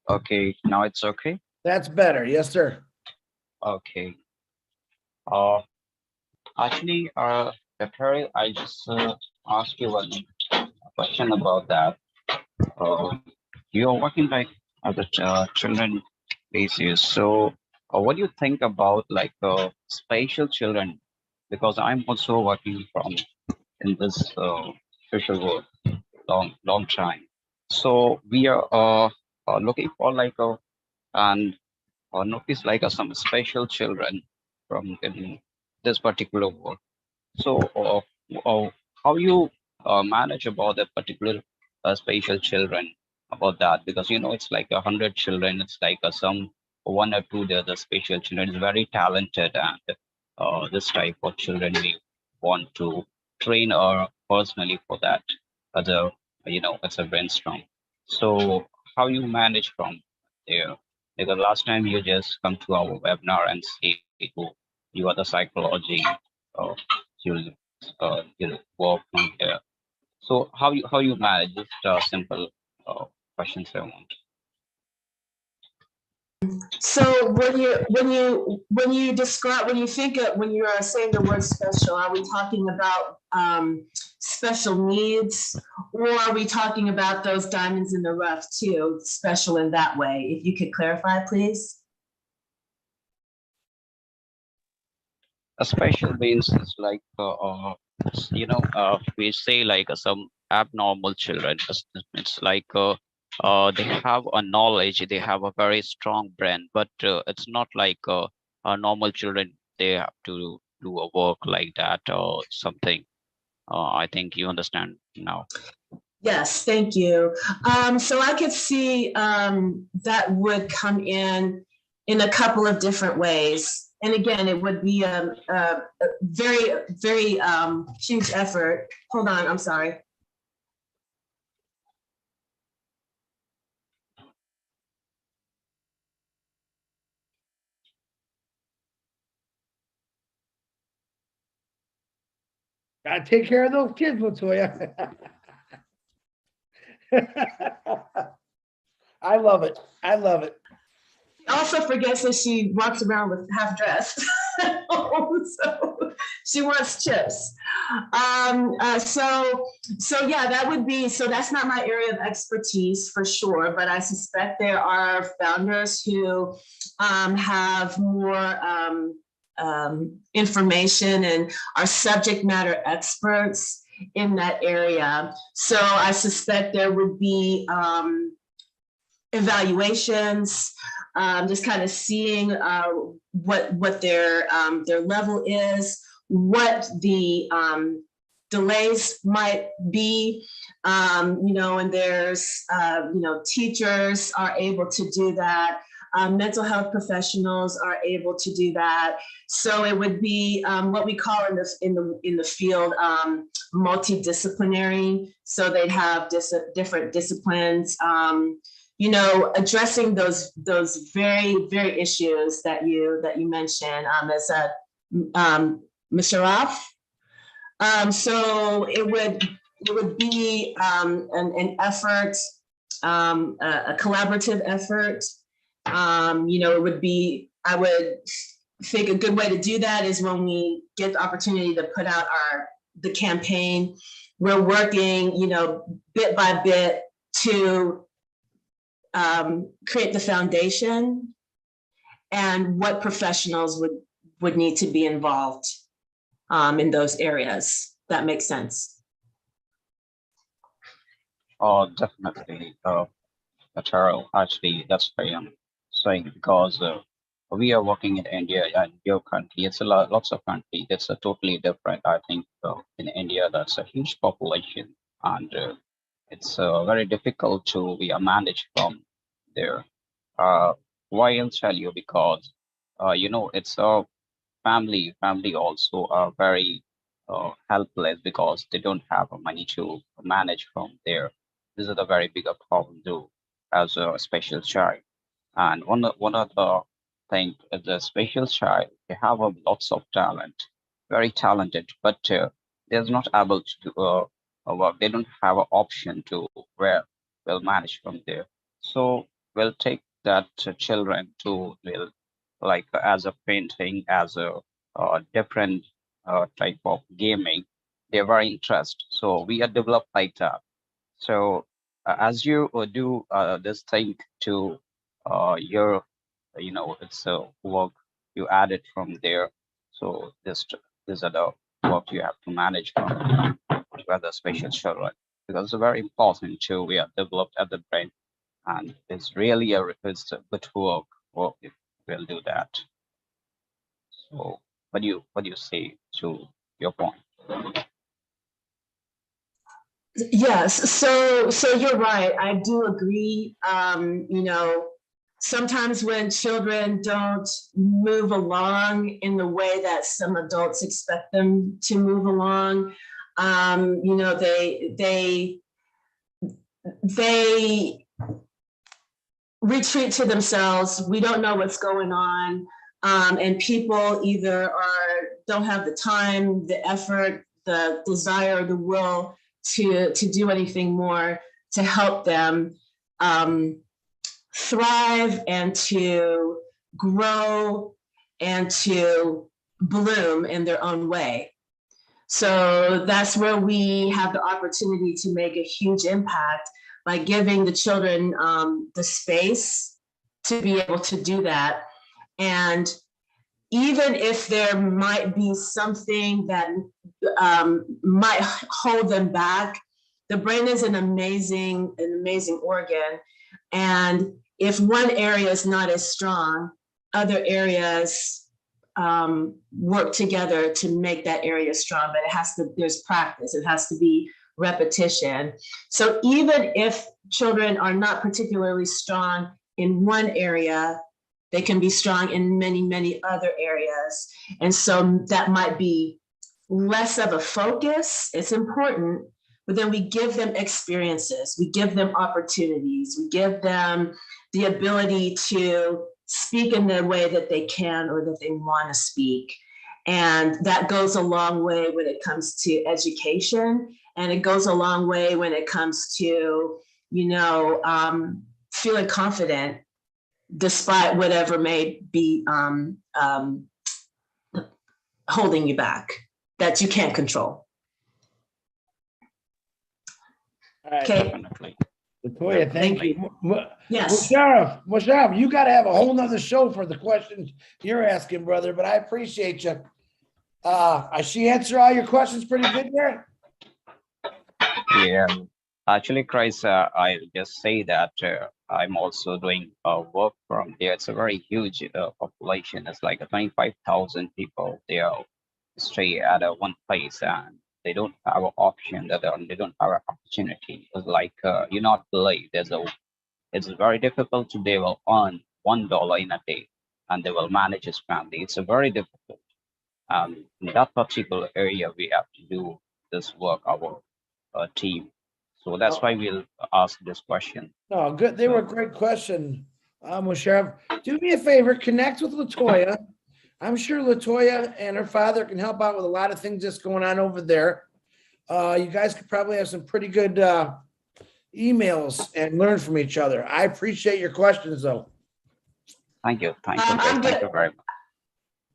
Okay, now it's okay. That's better. Yes, sir. Okay. Actually, Perry, I just asked you one question about that. You're working like at the children basis. So, what do you think about like special children? Because I'm also working in this social work long time. So we are looking for like and notice like some special children from in this particular work. So how you manage about the particular special children about that? Because you know it's like 100 children. It's like some 1 or 2 the special children is very talented, and this type of children we want to train personally for that as a, you know, as a brainstorm. So how you manage from there? Because last time you just come to our webinar and say you are the psychology, you'll work from here. So how you manage? Just simple questions I want. So when you describe, when you are saying the word special, are we talking about special needs, or are we talking about those diamonds in the rough too, special in that way? If you could clarify, please. A special means is like you know, we say like some abnormal children. It's like they have a knowledge, they have a very strong brain, but it's not like normal children. They have to do a work like that or something. I think you understand now. Yes, thank you. So I could see that would come in a couple of different ways. And again, it would be a very, very huge effort. Hold on, I'm sorry. Gotta take care of those kids, Latoya. I love it. I love it. Also forgets that she walks around with half dressed. So she wants chips. So yeah, that would be, so that's not my area of expertise for sure, but I suspect there are founders who have more information and are subject matter experts in that area. So I suspect there would be evaluations, just kind of seeing what their level is, what the delays might be, and there's, teachers are able to do that. Mental health professionals are able to do that. So it would be what we call in the field multidisciplinary. So they'd have different disciplines. Addressing those very, very issues that you mentioned as a Musharraf. So it would be an effort, a collaborative effort. It would be, I would think a good way to do that is when we get the opportunity to put out the campaign, we're working, bit by bit to create the foundation and what professionals would need to be involved in those areas. That makes sense. Oh, definitely. Material, actually, that's why I'm saying, because we are working in India and your country. It's lots of country. It's a totally different. I think in India, that's a huge population, and it's very difficult to be managed from there. Why I'll tell you, because it's a family also are very helpless because they don't have money to manage from there. This is a very bigger problem too, as a special child. And one of the thing, as a special child, they have lots of talent, very talented, but they're not able to do work. They don't have an option to where they'll manage from there. So we'll take that children to like as a painting, as a different type of gaming. They're very interested. So we are developed like that. So as you do this thing to your, it's a work you added from there. So these are the work you have to manage from other special children, because it's very important to we are developed at the brain, and it's really it's a good work if we'll do that. So what do you say to your point? Yes, so you're right. I do agree. Sometimes when children don't move along in the way that some adults expect them to move along, they retreat to themselves. We don't know what's going on, and people either don't have the time, the effort, the desire, the will to do anything more to help them thrive and to grow and to bloom in their own way. So that's where we have the opportunity to make a huge impact by giving the children the space to be able to do that. And even if there might be something that might hold them back, the brain is an amazing organ. And if one area is not as strong, other areas work together to make that area strong, but there's practice, it has to be repetition. So even if children are not particularly strong in one area, they can be strong in many, many other areas. And so that might be less of a focus. It's important, but then we give them experiences, we give them opportunities, we give them the ability to speak in the way that they can or that they want to speak. And that goes a long way when it comes to education. And it goes a long way when it comes to, feeling confident despite whatever may be holding you back that you can't control. All right. Okay. Definitely. Latoya, thank you. Yes. Musharraf, you got to have a whole nother show for the questions you're asking, brother, but I appreciate you. She answered all your questions pretty good there? Yeah, actually, Chris, I'll just say that I'm also doing work from there. It's a very huge population. It's like 25,000 people. They are stay at one place and they don't have an option. They don't have an opportunity. It's like you not believe it's very difficult to they will earn $1 in a day and they will manage his family. It's a very difficult. In that particular area, we have to do this work, our team. So that's why we'll ask this question. No, good. They were a great question, Musharraf. Do me a favor, connect with Latoya. I'm sure Latoya and her father can help out with a lot of things that's going on over there. You guys could probably have some pretty good emails and learn from each other. I appreciate your questions, though. Thank you. Thank you. Thank you very much.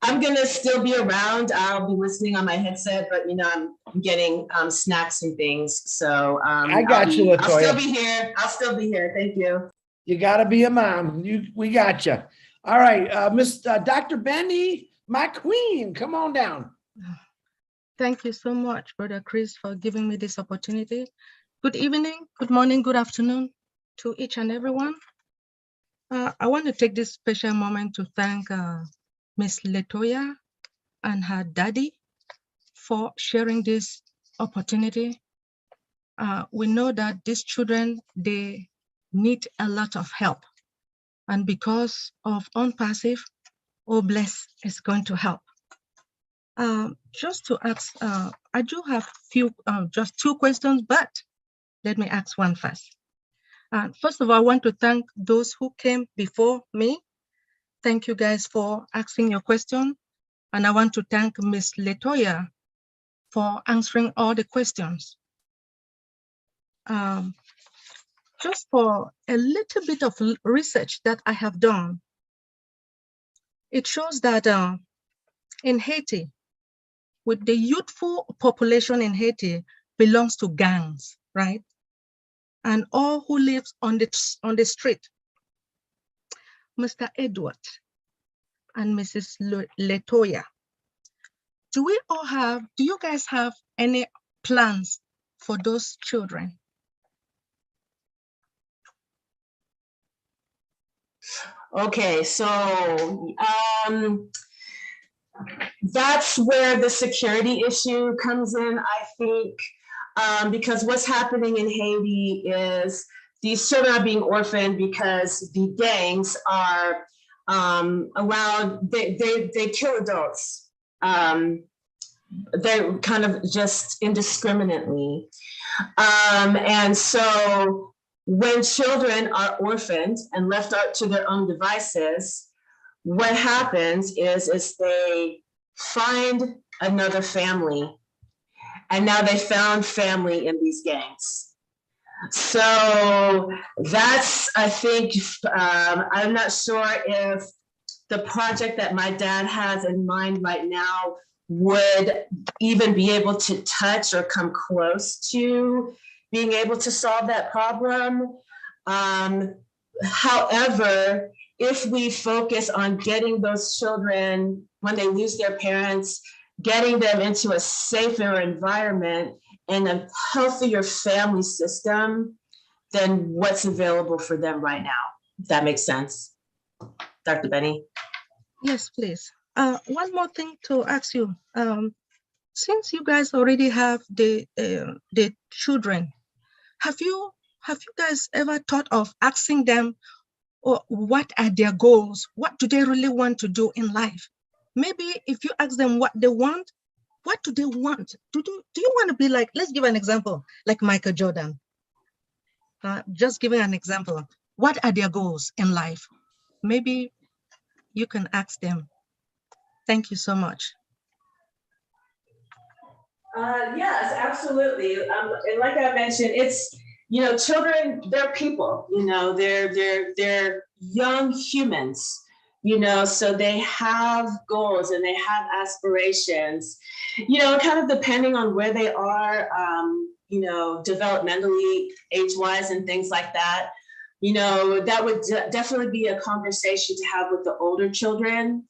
I'm gonna still be around. I'll be listening on my headset, but I'm getting snacks and things. So I got you, Latoya. I'll still be here. I'll still be here. Thank you. You got to be a mom. We got you. All right, Miss Dr. Benny, my queen, come on down. Thank you so much, Brother Chris, for giving me this opportunity. Good evening, good morning, good afternoon to each and everyone. I want to take this special moment to thank Miss Latoya and her daddy for sharing this opportunity. We know that these children, they need a lot of help. And because of OnPassive, OBless is going to help. Just to ask, I do have just two questions, but let me ask one first. First of all, I want to thank those who came before me. Thank you guys for asking your question. And I want to thank Ms. Latoya for answering all the questions. Just for a little bit of research that I have done, it shows that in Haiti, with the youthful population in Haiti belongs to gangs, right? And all who lives on the street. Mr. Edward and Mrs. Latoya, do you guys have any plans for those children? Okay, so that's where the security issue comes in, I think, because what's happening in Haiti is these children are being orphaned because the gangs are allowed, they kill adults. They're kind of just indiscriminately. And so when children are orphaned and left out to their own devices, what happens is they find another family, and now they found family in these gangs. So that's, I think, I'm not sure if the project that my dad has in mind right now would even be able to touch or come close to being able to solve that problem. However, if we focus on getting those children, when they lose their parents, getting them into a safer environment and a healthier family system than what's available for them right now. If that makes sense. Dr. Benny? Yes, please. One more thing to ask you. Since you guys already have the children, have you guys ever thought of asking them, or what are their goals? What do they really want to do in life? Maybe if you ask them what they want, what do they want? Do you want to be like, let's give an example, like Michael Jordan. Just giving an example. What are their goals in life? Maybe you can ask them. Thank you so much. Yes, absolutely. And like I mentioned, it's, children, they're people, they're young humans, so they have goals and they have aspirations, kind of depending on where they are, developmentally, age-wise and things like that. That would definitely be a conversation to have with the older children.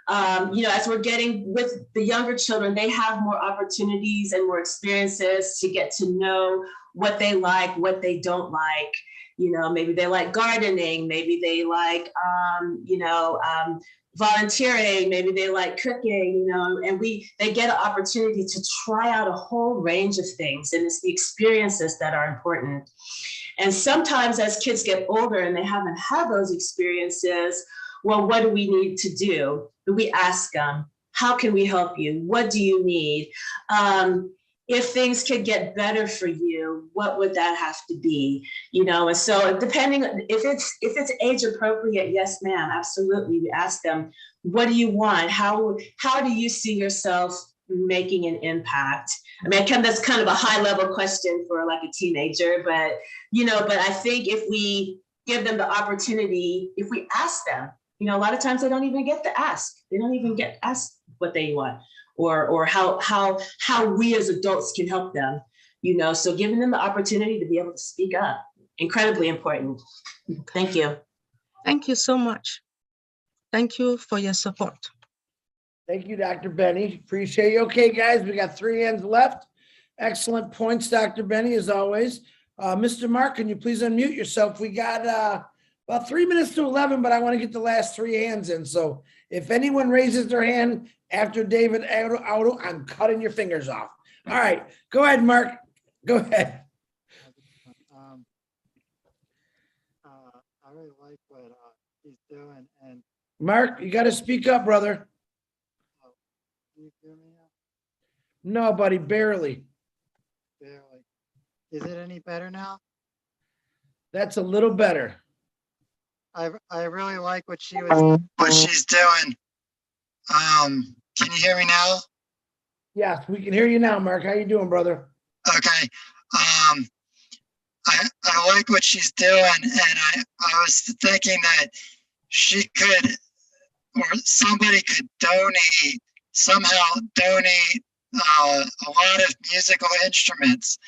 As we're getting with the younger children, they have more opportunities and more experiences to get to know what they like, what they don't like. Maybe they like gardening, maybe they like, volunteering, maybe they like cooking, and they get an opportunity to try out a whole range of things. And it's the experiences that are important. And sometimes as kids get older and they haven't had those experiences, well, what do we need to do? We ask them, how can we help you? What do you need? If things could get better for you, what would that have to be? And so depending, if it's age appropriate, yes, ma'am, absolutely. We ask them, what do you want? How do you see yourself making an impact? I mean, that's kind of a high level question for like a teenager, but I think if we give them the opportunity, if we ask them, a lot of times they don't even get to ask. They don't even get asked what they want or how we as adults can help them, so giving them the opportunity to be able to speak up, incredibly important. Thank you. Thank you so much. Thank you for your support. Thank you, Dr. Benny. Appreciate you. Okay, guys, we got 3 hands left. Excellent points, Dr. Benny, as always. Mr. Mark, can you please unmute yourself? We got about 3 minutes to 11, but I want to get the last 3 hands in. So if anyone raises their hand after David Auto, I'm cutting your fingers off. All right, go ahead, Mark. Go ahead. I really like what he's doing. And Mark, you got to speak up, brother. can you hear me now? No, buddy, barely. Barely. Is it any better now? That's a little better. I really like what she's doing. Can you hear me now? Yes, we can hear you now, Mark. How you doing, brother? Okay. I like what she's doing, and I was thinking that she could, or somebody could somehow donate a lot of musical instruments,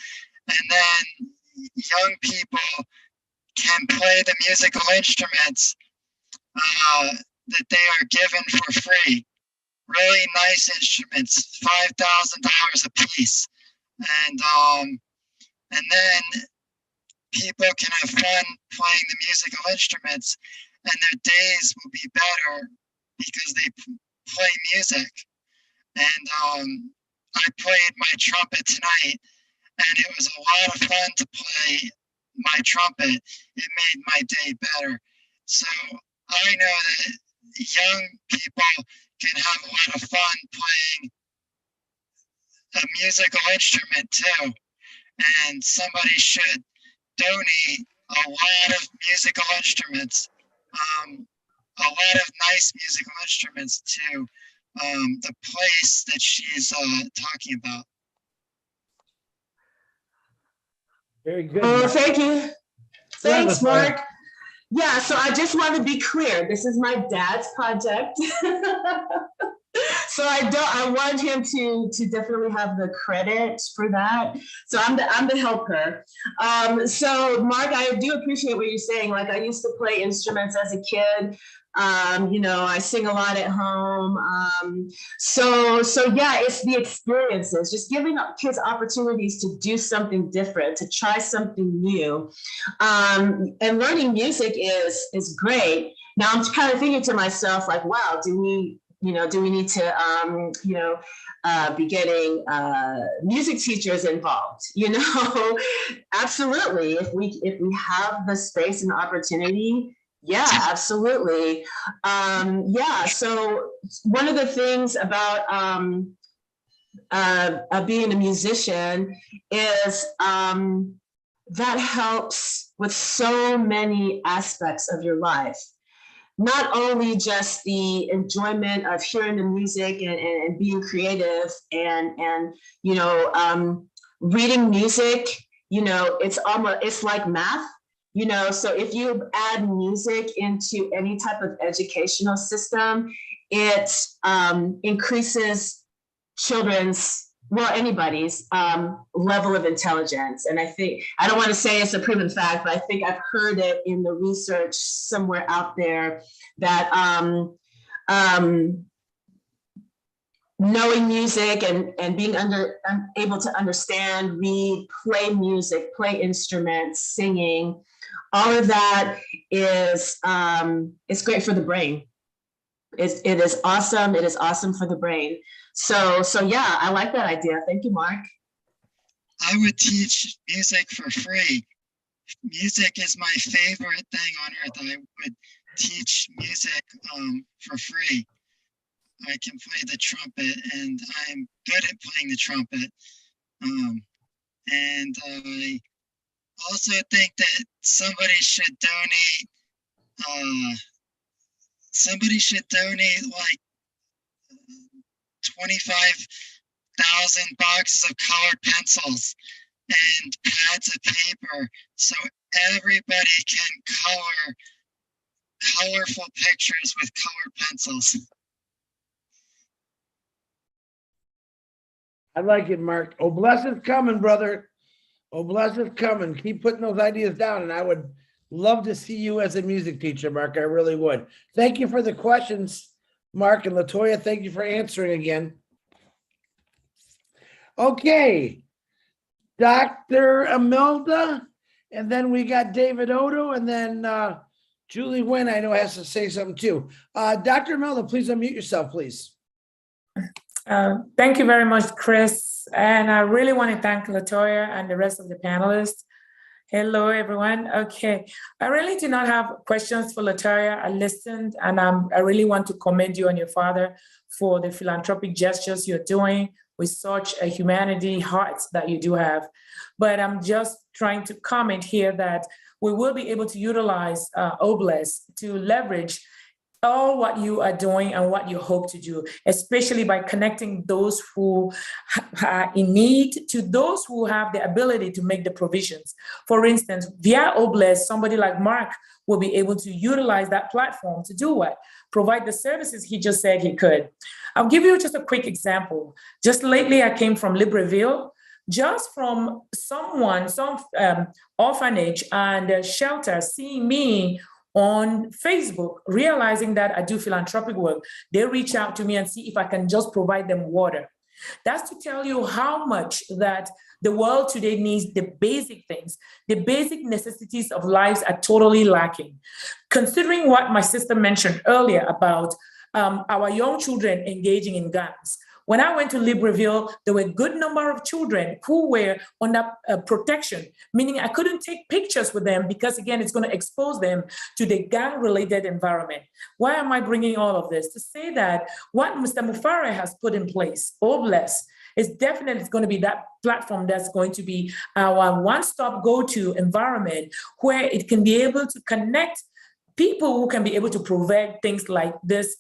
and then young people can play the musical instruments that they are given for free. Really nice instruments, $5,000 a piece, and then people can have fun playing the musical instruments, and their days will be better because they play music. And I played my trumpet tonight, and it was a lot of fun to play my trumpet. It made my day better. So I know that young people can have a lot of fun playing a musical instrument too. And somebody should donate a lot of musical instruments, a lot of nice musical instruments to the place that she's talking about. Very good. Oh, thank you. Thanks, Yeah, Mark. Yeah, so I just want to be clear. This is my dad's project. So I want him to definitely have the credit for that. So I'm the helper. So Mark, I do appreciate what you're saying. Like I used to play instruments as a kid. I sing a lot at home. So yeah, it's the experiences, just giving kids opportunities to do something different, to try something new. And learning music is great. Now I'm kind of thinking to myself, like, wow, do we need to, be getting music teachers involved? Absolutely. If we have the space and opportunity, yeah, absolutely. So one of the things about being a musician is that helps with so many aspects of your life. not only just the enjoyment of hearing the music and being creative and reading music, it's like math, so if you add music into any type of educational system, it increases anybody's level of intelligence. And I don't want to say it's a proven fact, but I think I've heard it in the research somewhere out there that knowing music and being able to understand, read, play music, play instruments, singing, all of that is great for the brain. It is awesome. It is awesome for the brain. So yeah, I like that idea. Thank you, Mark. I would teach music for free. Music is my favorite thing on earth. I would teach music for free. I can play the trumpet, and I'm good at playing the trumpet. And I also think that somebody should donate like 25,000 boxes of colored pencils and pads of paper so everybody can color colorful pictures with colored pencils. I like it, Mark. Oh, bless is coming, brother. Oh, bless is coming. Keep putting those ideas down, and I would love to see you as a music teacher, Mark. I really would. Thank you for the questions, Mark, and Latoya. Thank you for answering again. Okay, Dr. Imelda, and then we got David Odo, and then Julie Nguyen, I know, has to say something too. Dr. Imelda, please unmute yourself, please. Thank you very much, Chris. And I really want to thank Latoya and the rest of the panelists. Hello, everyone. Okay, I really do not have questions for Latoya. I listened, and I really want to commend you and your father for the philanthropic gestures you're doing with such a humanity heart that you do have. But I'm just trying to comment here that we will be able to utilize OBLES to leverage all what you are doing and what you hope to do, especially by connecting those who are in need to those who have the ability to make the provisions. For instance, via OBLES, somebody like Mark will be able to utilize that platform to do what? Provide the services he just said he could. I'll give you just a quick example. Just lately, I came from Libreville, just from some orphanage and shelter seeing me on Facebook, realizing that I do philanthropic work. They reach out to me and see if I can just provide them water. That's to tell you how much that the world today needs the basic things. The basic necessities of lives are totally lacking. Considering what my sister mentioned earlier about our young children engaging in guns. When I went to Libreville, there were a good number of children who were under protection, meaning I couldn't take pictures with them because, again, it's going to expose them to the gang-related environment. Why am I bringing all of this? To say that what Mr. Mufare has put in place, OBLES, is definitely going to be that platform that's going to be our one-stop go-to environment where it can be able to connect people who can be able to provide things like this,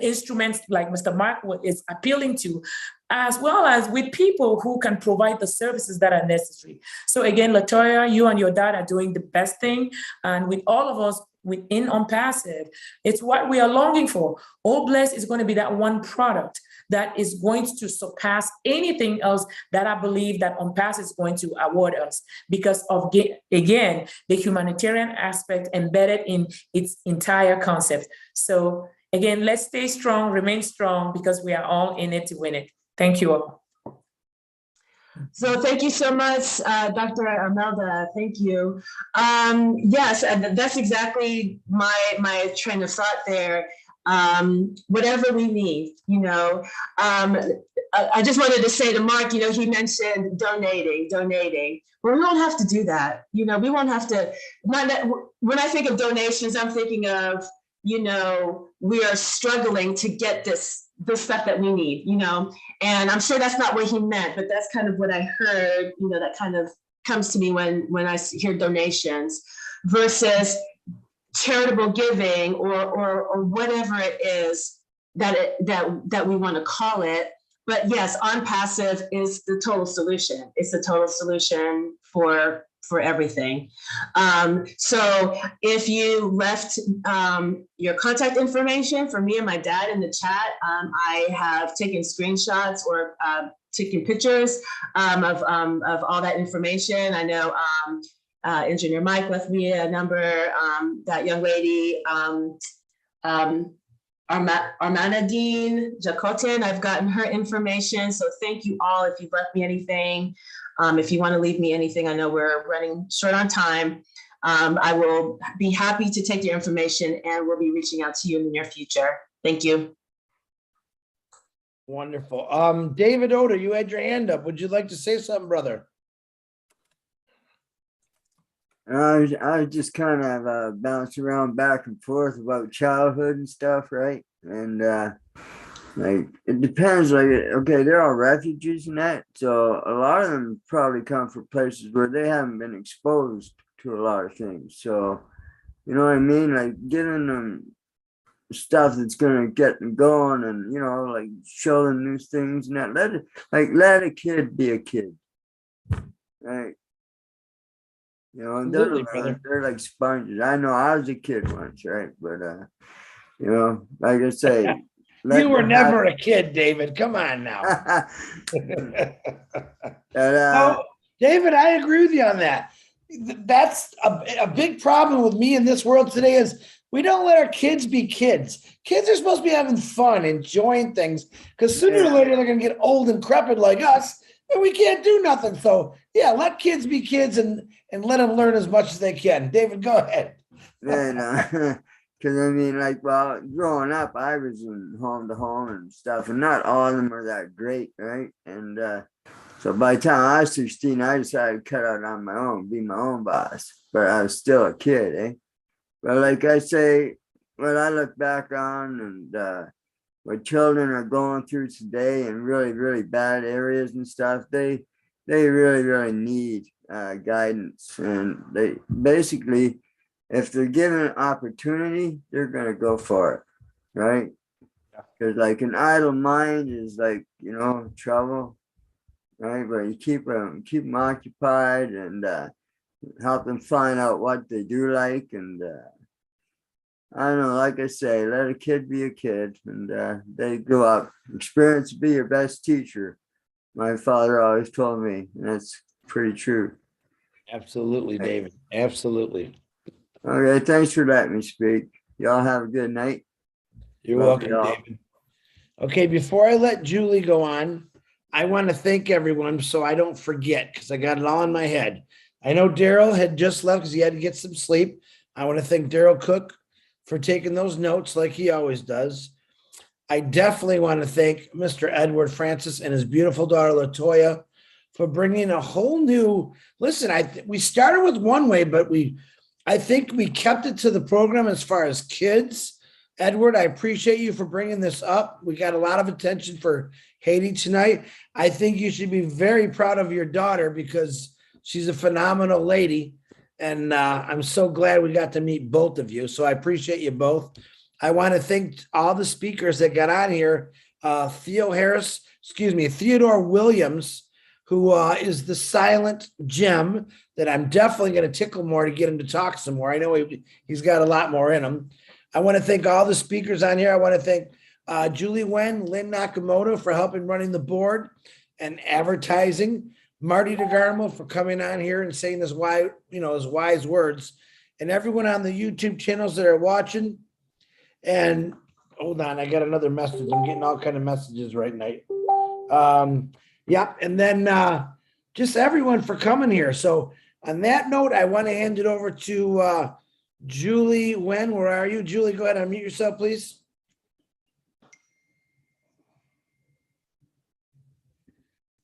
instruments like Mr. Mark is appealing to, as well as with people who can provide the services that are necessary. So again, Latoya, you and your dad are doing the best thing. And with all of us within OnPassive, it's what we are longing for. OBLES is going to be that one product that is going to surpass anything else that I believe that OnPassive is going to award us because of, again, the humanitarian aspect embedded in its entire concept. So again, let's stay strong, remain strong, because we are all in it to win it. Thank you all. So thank you so much, Dr. Imelda. Thank you. Yes, and that's exactly my train of thought there. Whatever we need, I just wanted to say to Mark, he mentioned donating. Well, we won't have to do that. We won't have to, when I think of donations, I'm thinking of, we are struggling to get this stuff that we need, and I'm sure that's not what he meant, but that's kind of what I heard, that kind of comes to me when I hear donations versus charitable giving or whatever it is that we want to call it. But yes, OnPassive is the total solution. It's the total solution for everything. So if you left your contact information for me and my dad in the chat, I have taken screenshots or taken pictures of all that information. I know Engineer Mike left me a number. That young lady, Armanadine Jacotin, I've gotten her information. So thank you all if you've left me anything. If you want to leave me anything, I know we're running short on time. I will be happy to take your information and we'll be reaching out to you in the near future. Thank you. Wonderful. David Oda, you had your hand up. Would you like to say something, brother? I was just kind of bouncing around back and forth about childhood and stuff, right? And like it depends. Like, okay, they're all refugees and that, so a lot of them probably come from places where they haven't been exposed to a lot of things. So, you know what I mean? Like giving them stuff that's gonna get them going, and you know, like show them new things and that. Let a kid be a kid, right? You know, and they're like sponges. I know I was a kid once, right? But you know, like I say, you were never a kid, David. Come on now. No, David, I agree with you on that. That's a big problem with me in this world today is we don't let our kids be kids. Kids are supposed to be having fun, enjoying things, because sooner or later they're going to get old and crepit like us, and we can't do nothing. So yeah, let kids be kids and let them learn as much as they can. David, go ahead. Yeah, because I mean, like, well, growing up, I was in home to home and stuff, and not all of them are that great, right? And so by the time I was 16, I decided to cut out on my own, be my own boss. But I was still a kid, eh? But like I say, what I look back on and what children are going through today in really, really bad areas and stuff, they really, really need guidance. And they basically, if they're given an opportunity, they're going to go for it, right? Because like an idle mind is like, you know, trouble, right? But you keep them occupied and help them find out what they do like. And I don't know, like I say, let a kid be a kid, and they grow up. Experience be your best teacher. My father always told me, and that's pretty true. Absolutely, David. Absolutely. Okay, thanks for letting me speak. Y'all have a good night. You're welcome, David. Okay, before I let Julie go on, I want to thank everyone so I don't forget, because I got it all in my head. I know Daryl had just left because he had to get some sleep. I want to thank Daryl Cook for taking those notes like he always does. I definitely want to thank Mr. Edward Francis and his beautiful daughter, LaToya, for bringing a whole new, listen, we started with one way, but I think we kept it to the program as far as kids. Edward, I appreciate you for bringing this up. We got a lot of attention for Haiti tonight. I think you should be very proud of your daughter because she's a phenomenal lady. And I'm so glad we got to meet both of you. So I appreciate you both. I want to thank all the speakers that got on here. Theodore Williams, who is the silent gem that I'm definitely going to tickle more to get him to talk some more. I know he's got a lot more in him. I want to thank all the speakers on here. I want to thank Julie Wen, Lynn Nakamoto for helping running the board and advertising. Marty DeGarmo for coming on here and saying his wise words, and everyone on the YouTube channels that are watching. And hold on, I got another message. I'm getting all kind of messages right now. Yeah, and then just everyone for coming here. So on that note, I want to hand it over to Julie Wen. Where are you, Julie? Go ahead, unmute yourself, please.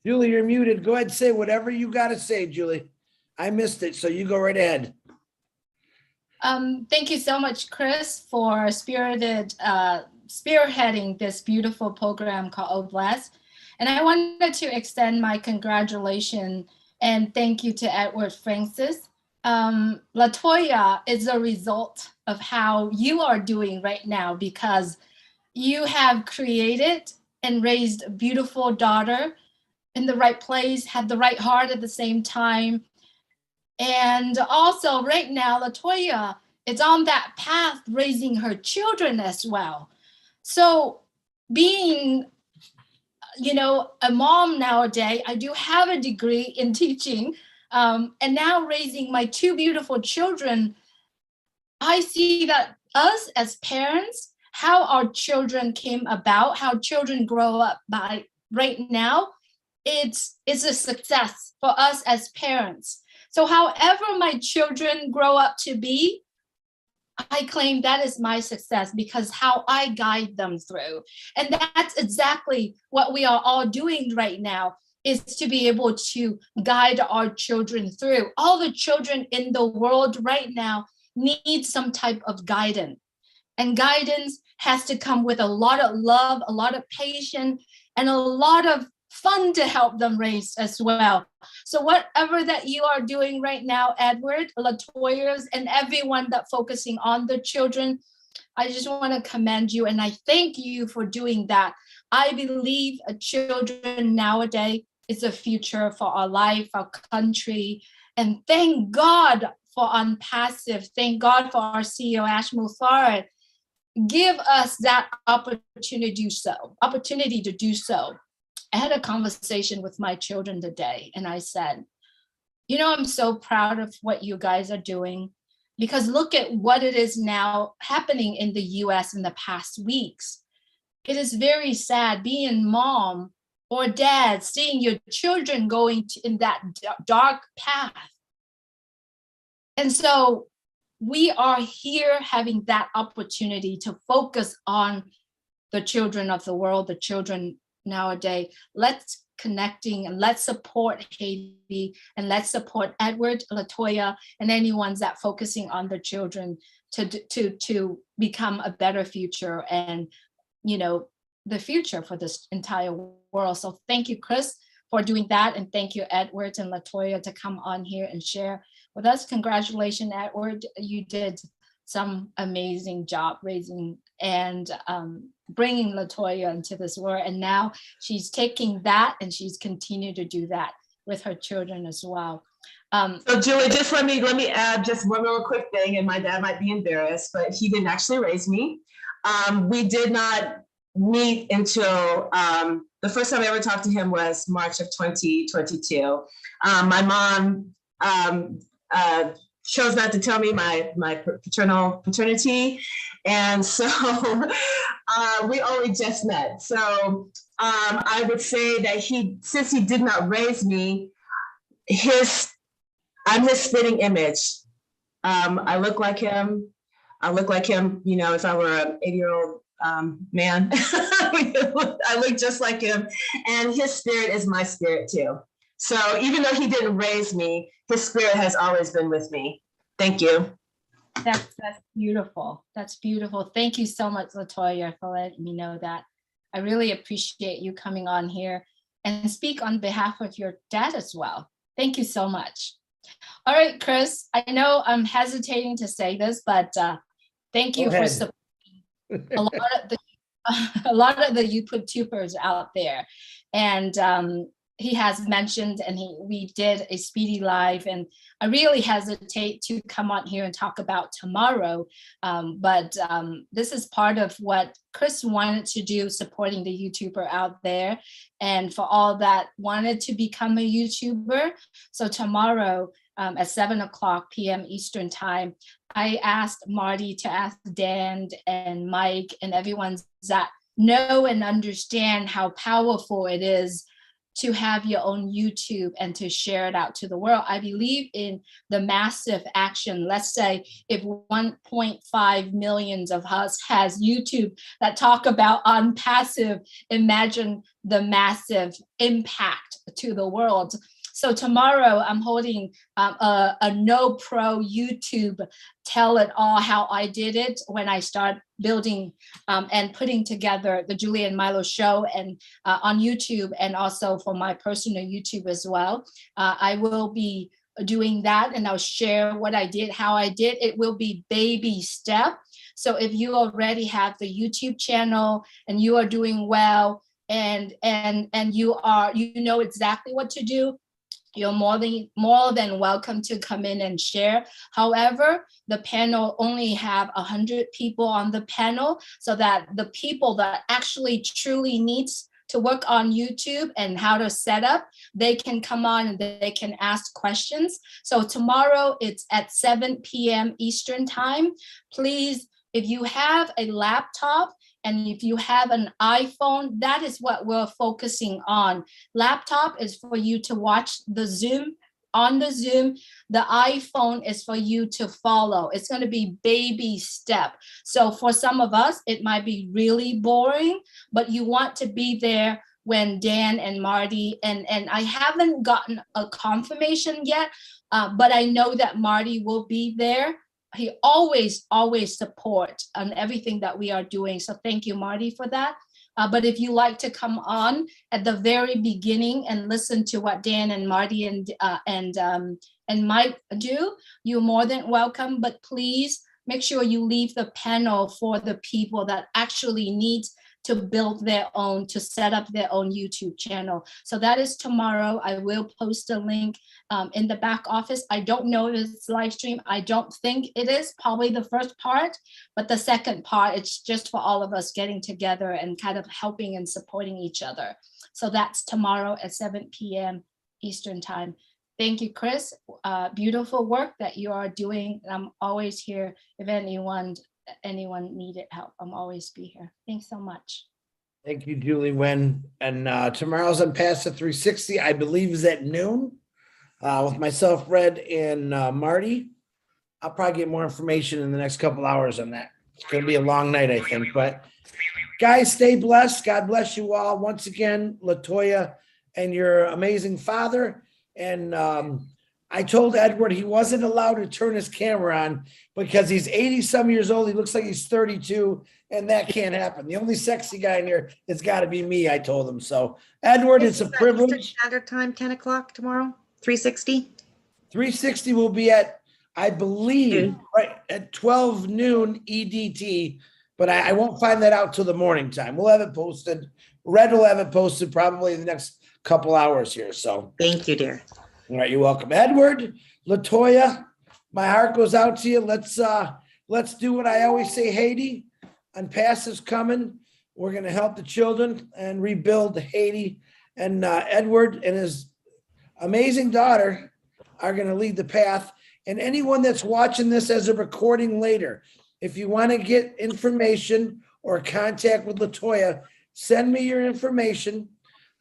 Julie, you're muted. Go ahead, say whatever you got to say, Julie. I missed it, so you go right ahead. Thank you so much, Chris, for spearheading this beautiful program called Oblast. And I wanted to extend my congratulations and thank you to Edward Francis. LaToya is a result of how you are doing right now, because you have created and raised a beautiful daughter in the right place, had the right heart at the same time. And also right now, LaToya is on that path raising her children as well. So being, you know, a mom nowadays, I do have a degree in teaching, and now raising my two beautiful children, I see that us as parents, how our children came about, how children grow up by right now, it's a success for us as parents. So however my children grow up to be, I claim that is my success, because how I guide them through. And that's exactly what we are all doing right now, is to be able to guide our children through. All the children in the world right now need some type of guidance. And guidance has to come with a lot of love, a lot of patience, and a lot of fun to help them raise as well. So whatever that you are doing right now, Edward, LaToya's, and everyone that focusing on the children, I just want to commend you, and I thank you for doing that. I believe children nowadays is the future for our life, our country, and thank God for Unpassive. Thank God for our CEO, Ash Mufarad. Give us that opportunity to do so. I had a conversation with my children today, and I said, you know, I'm so proud of what you guys are doing, because look at what it is now happening in the US in the past weeks. It is very sad being mom or dad, seeing your children going in that dark path. And so we are here having that opportunity to focus on the children of the world, the children nowadays. Let's connecting and let's support Haiti, and let's support Edward, LaToya, and anyone that focusing on the children to become a better future, and you know, the future for this entire world. So thank you, Chris, for doing that, and thank you, Edward and LaToya, to come on here and share with us. Congratulations, Edward. You did some amazing job raising and bringing LaToya into this world. And now she's taking that and she's continued to do that with her children as well. So Julie, just let me add just one little quick thing, and my dad might be embarrassed, but he didn't actually raise me. We did not meet until the first time I ever talked to him was March of 2022. My mom chose not to tell me my paternity. And so we only just met. So I would say that since he did not raise me, I'm his spitting image. I look like him. You know, if I were an 80-year-old man, I look just like him. And his spirit is my spirit too. So even though he didn't raise me, his spirit has always been with me. Thank you. That's beautiful. That's beautiful. Thank you so much, LaToya, for letting me know that. I really appreciate you coming on here and speak on behalf of your dad as well. Thank you so much. All right, Chris, I know I'm hesitating to say this, but thank you for supporting a lot of the YouTubers out there. And he has mentioned, and we did a speedy live, and I really hesitate to come on here and talk about tomorrow, but this is part of what Chris wanted to do, supporting the YouTuber out there, and for all that wanted to become a YouTuber. So tomorrow at 7:00 p.m. Eastern time, I asked Marty to ask Dan and Mike and everyone that know and understand how powerful it is to have your own YouTube and to share it out to the world. I believe in the massive action. Let's say if 1.5 million of us has YouTube that talk about Unpassive, imagine the massive impact to the world. So tomorrow I'm holding a no pro YouTube tell it all how I did it when I start building and putting together the Julie and Milo show, and on YouTube, and also for my personal YouTube as well. I will be doing that, and I'll share what I did, how I did. It will be baby step. So if you already have the YouTube channel and you are doing well, and you know exactly what to do, you're more than welcome to come in and share. However, the panel only have 100 people on the panel, so that the people that actually truly needs to work on YouTube and how to set up, they can come on and they can ask questions. So tomorrow it's at 7 p.m. Eastern time. Please, if you have a laptop and if you have an iPhone, that is what we're focusing on. Laptop is for you to watch the Zoom. On the Zoom, the iPhone is for you to follow. It's going to be baby step. So for some of us, it might be really boring, but you want to be there when Dan and Marty, and I haven't gotten a confirmation yet, but I know that Marty will be there. He always support on everything that we are doing. So thank you, Marty, for that. But if you like to come on at the very beginning and listen to what Dan and Marty and Mike do, you're more than welcome. But please make sure you leave the panel for the people that actually need to build their own, to set up their own YouTube channel. So that is tomorrow. I will post a link in the back office. I don't know if it's live stream. I don't think it is, probably the first part, but the second part, it's just for all of us getting together and kind of helping and supporting each other. So that's tomorrow at 7 p.m. Eastern time. Thank you, Chris. Beautiful work that you are doing. I'm always here if anyone needed help. I'm always be here. Thanks so much. Thank you, Julie Nguyen. And tomorrow's on Pasta 360, I believe, is at noon with myself, Red, and Marty. I'll probably get more information in the next couple hours on that. It's going to be a long night, I think. But guys, stay blessed. God bless you all. Once again, LaToya and your amazing father. And I told Edward he wasn't allowed to turn his camera on because he's 80 some years old. He looks like he's 32, and that can't happen. The only sexy guy in here has got to be me, I told him. So, Edward, it's a privilege. Standard time, 10 o'clock tomorrow, 360? 360 will be at, I believe, right at 12 noon EDT, but I won't find that out till the morning time. We'll have it posted. Red will have it posted probably in the next couple hours here. So thank you, dear. All right, you're welcome. Edward, LaToya, my heart goes out to you. Let's do what I always say, Haiti. UnPassed is coming. We're going to help the children and rebuild Haiti. And Edward and his amazing daughter are going to lead the path. And anyone that's watching this as a recording later, if you want to get information or contact with LaToya, send me your information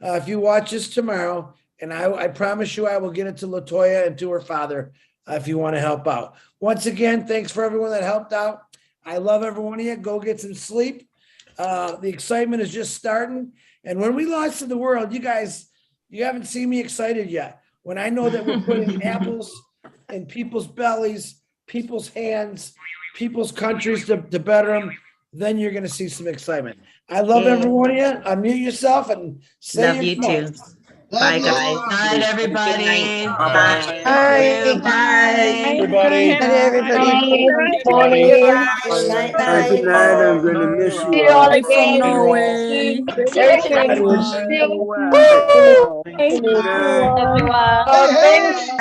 if you watch this tomorrow. And I promise you I will get it to LaToya and to her father if you want to help out. Once again, thanks for everyone that helped out. I love every one of you. Go get some sleep. The excitement is just starting. And when we launch to the world, you guys, you haven't seen me excited yet. When I know that we're putting apples in people's bellies, people's hands, people's countries to better them, then you're going to see some excitement. I love every one of you. Unmute yourself and say love you too. Bye, guys. Good night, everybody. Bye. Bye. Bye, everybody. Good morning. Good night, I'm gonna miss you. See you all again.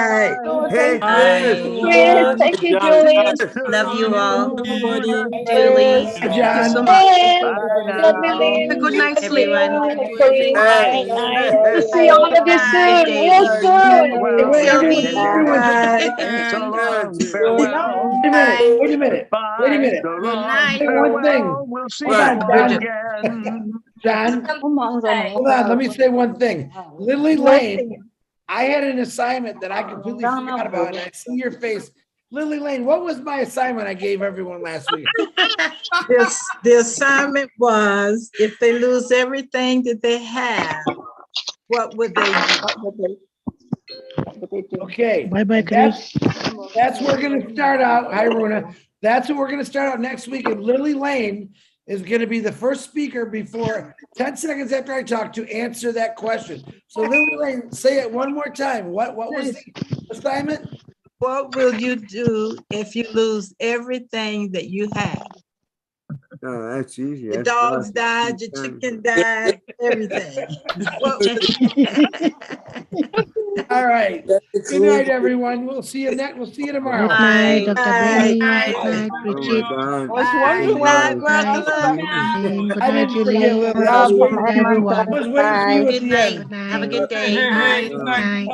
Hey, Yes, thank you, Julie. Love you all. Julie. Thank you so much. Have a good night, everyone. Hey. See all of you soon. Real soon. Sylvie. Wait a minute. Good night. One thing. Hold on, John. Hold on. Let me say one thing. Lily Lane, I had an assignment that I completely forgot about, and I see your face. Lily Lane, what was my assignment I gave everyone last week? The assignment was, if they lose everything that they have, what would they do? Okay. Bye-bye, That's where we're going to start out. Hi, Runa. That's what we're going to start out next week. And Lily Lane is going to be the first speaker before 10 seconds after I talk to answer that question. So Lily Lane, say it one more time. What was the assignment? What will you do if you lose everything that you have? Oh, that's easy. The That's dogs fast. died, your chicken died, everything. All right. Good night, everyone. We'll see you next. We'll see you tomorrow. Good night, Dr. Benny. Bye. Good night, Bridget. Was Good night, Brother. Good I night, didn't Julie. forget Lily. I was Good waiting night, for you. everyone. I was waiting for you at Good the night. end. Good Have a night. good day. Good night.